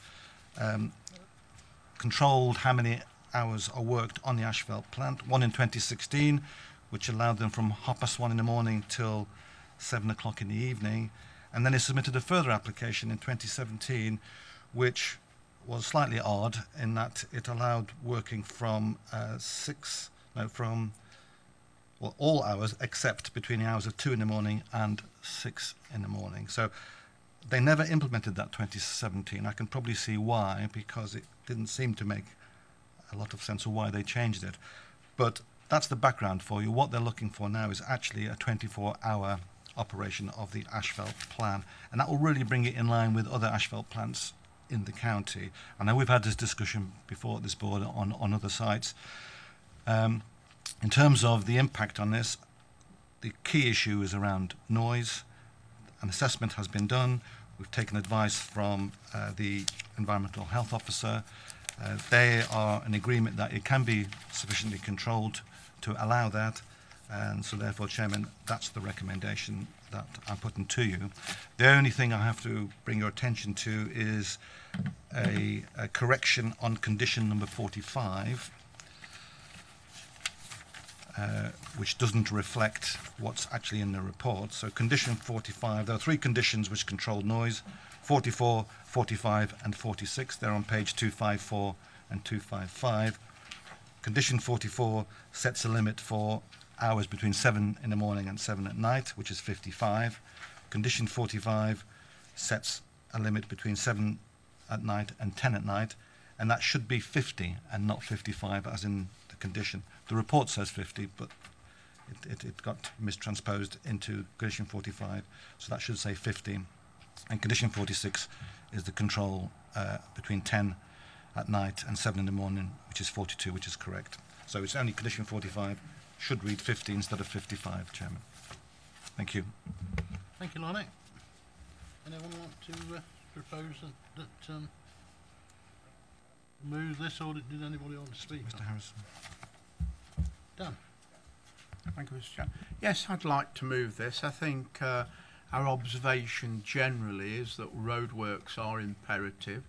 controlled how many hours are worked on the asphalt plant. One in 2016, which allowed them from 1:30 in the morning till 7 o'clock in the evening. And then they submitted a further application in 2017, which was slightly odd in that it allowed working from all hours except between the hours of 2 in the morning and 6 in the morning. So they never implemented that 2017. I can probably see why, because it didn't seem to make a lot of sense of why they changed it. But that's the background for you. What they're looking for now is actually a 24-hour operation of the asphalt plant, and that will really bring it in line with other asphalt plants in the county. I know we've had this discussion before at this board on other sites. In terms of the impact on this, the key issue is around noise. An assessment has been done. We've taken advice from the environmental health officer. They are in agreement that it can be sufficiently controlled to allow that. And so therefore, Chairman, that's the recommendation that I'm putting to you. The only thing I have to bring your attention to is a correction on condition number 45, which doesn't reflect what's actually in the report. So condition 45, there are 3 conditions which control noise: 44, 45 and 46. They're on page 254 and 255. Condition 44 sets a limit for hours between 7 in the morning and 7 at night, which is 55. Condition 45 sets a limit between 7 at night and 10 at night, and that should be 50 and not 55 as in the condition. The report says 50, but it got mistransposed into condition 45, so that should say 15. And condition 46 is the control between 10 at night and 7 in the morning, which is 42, which is correct. So it's only condition 45 should read 50 instead of 55, Chairman. Thank you.
Thank you, Lonnie. Anyone want to propose that move this, or did anybody want to speak?
Mr. Harrison.
Dan.
Thank you, Mr. Chair. Yes, I'd like to move this. I think our observation generally is that roadworks are imperative,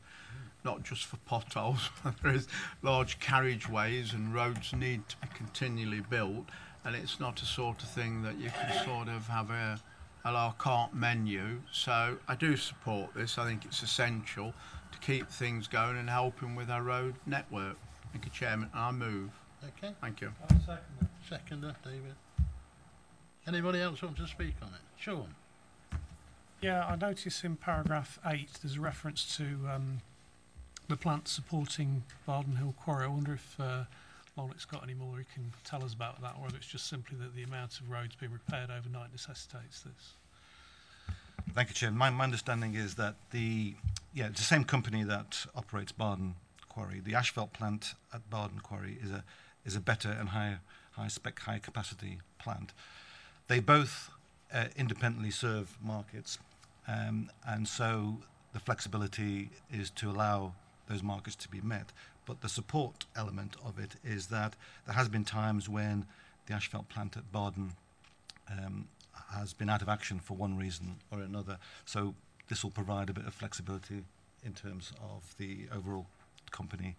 not just for potholes. There is large carriageways and roads need to be continually built, and it's not a sort of thing that you can sort of have a la carte menu. So I do support this. I think it's essential to keep things going and helping with our road network. Thank you, Chairman. I move.
Okay.
Thank you.
I'll second it. Seconder, David. Anybody else want to speak on it? Sean.
Yeah, I notice in paragraph 8 there's a reference to the plant supporting Barden Hill Quarry. I wonder if Lonnick's got any more he can tell us about that, or whether it's just simply that the amount of roads being repaired overnight necessitates this.
Thank you, Chair. My understanding is that it's the same company that operates Barden Quarry. The asphalt plant at Barden Quarry is a better and high spec, high capacity plant. They both independently serve markets, and so the flexibility is to allow those markets to be met. But the support element of it is that there has been times when the asphalt plant at Barden has been out of action for one reason or another. So this will provide a bit of flexibility in terms of the overall company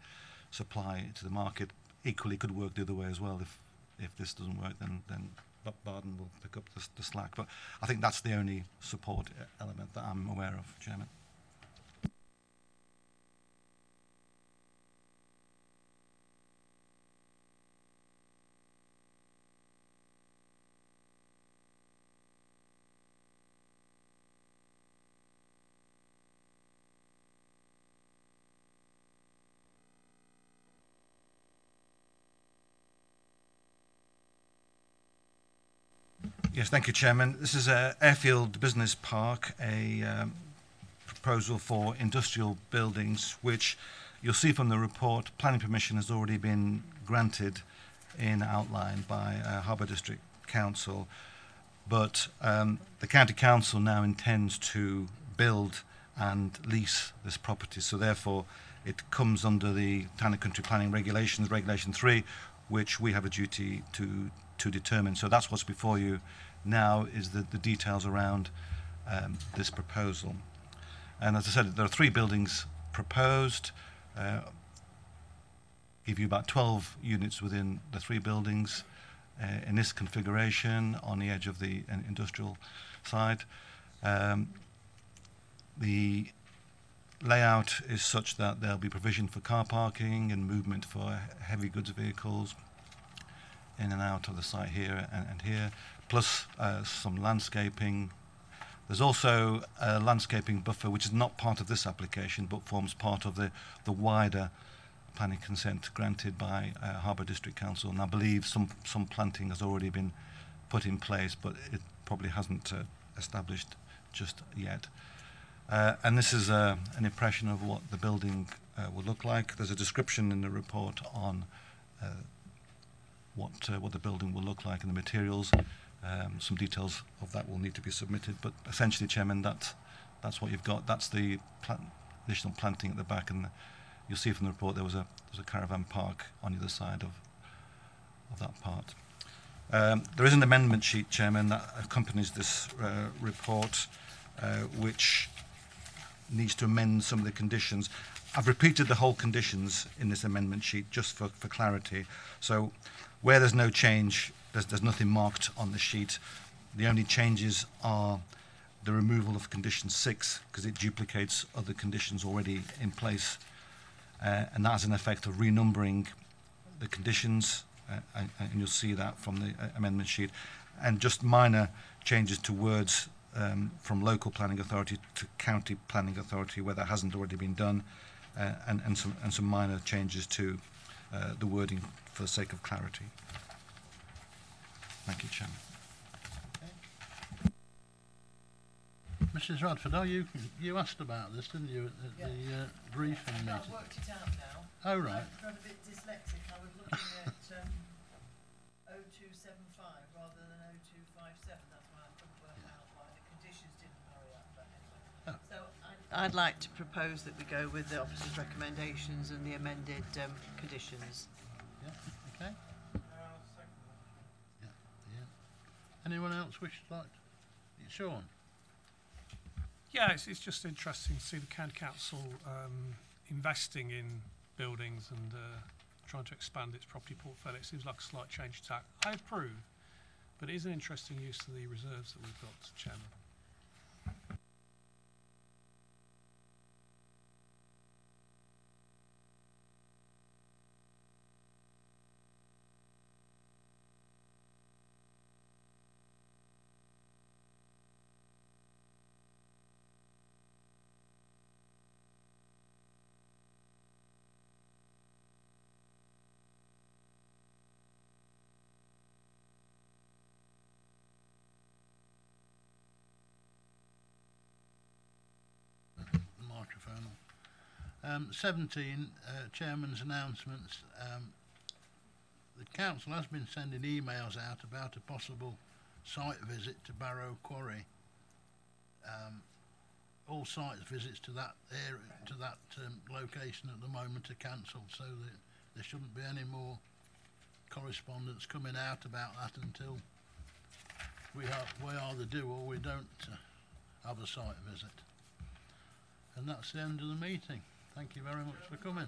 supply to the market. Equally could work the other way as well. If this doesn't work, then Barden will pick up the slack. But I think that's the only support element that I'm aware of, Chairman. Yes, thank you, Chairman. This is Airfield Business Park, a proposal for industrial buildings, which you'll see from the report, planning permission has already been granted in outline by Harbour District Council, but the County Council now intends to build and lease this property, so therefore it comes under the Town and Country Planning Regulations, Regulation 3, which we have a duty to determine. So that's what's before you now, is the details around this proposal. And as I said, there are 3 buildings proposed, give you about 12 units within the 3 buildings in this configuration on the edge of the industrial side. The layout is such that there'll be provision for car parking and movement for heavy goods vehicles in and out of the site here and here, plus some landscaping. There's also a landscaping buffer which is not part of this application but forms part of the wider planning consent granted by Harbour District Council, and I believe some planting has already been put in place, but it probably hasn't established just yet. And this is an impression of what the building will look like. There's a description in the report on what the building will look like and the materials. Some details of that will need to be submitted, but essentially, Chairman, that's what you've got. That's the additional planting at the back, and you'll see from the report there's a caravan park on either side of that part. There is an amendment sheet, Chairman, that accompanies this report, which needs to amend some of the conditions. I've repeated the whole conditions in this amendment sheet just for clarity. So where there's no change, there's nothing marked on the sheet. The only changes are the removal of condition 6, because it duplicates other conditions already in place. And that has an effect of renumbering the conditions, and you'll see that from the amendment sheet. And just minor changes to words from local planning authority to county planning authority where that hasn't already been done, and some minor changes to the wording for the sake of clarity. Thank you, Chairman.
Mrs. Radford, you asked about this, didn't you, at the briefing meeting?
I've worked it out now.
Oh, right.
I'm a bit dyslexic. I was looking at 0275 rather than 0257. That's why I couldn't work out why the conditions didn't marry up. But anyway. So I'd like to propose that we go with the officer's recommendations and the amended conditions.
Yeah, okay. Anyone else wish to like? Sean?
Yeah, it's just interesting to see the County Council investing in buildings and trying to expand its property portfolio. It seems like a slight change of tack. I approve, but it is an interesting use of the reserves that we've got, Chairman.
Microphone on. 17, Chairman's announcements. The Council has been sending emails out about a possible site visit to Barrow Quarry. All site visits to that area, to that location at the moment are cancelled, so that there shouldn't be any more correspondence coming out about that until we either do or we don't have a site visit. And that's the end of the meeting. Thank you very much for coming.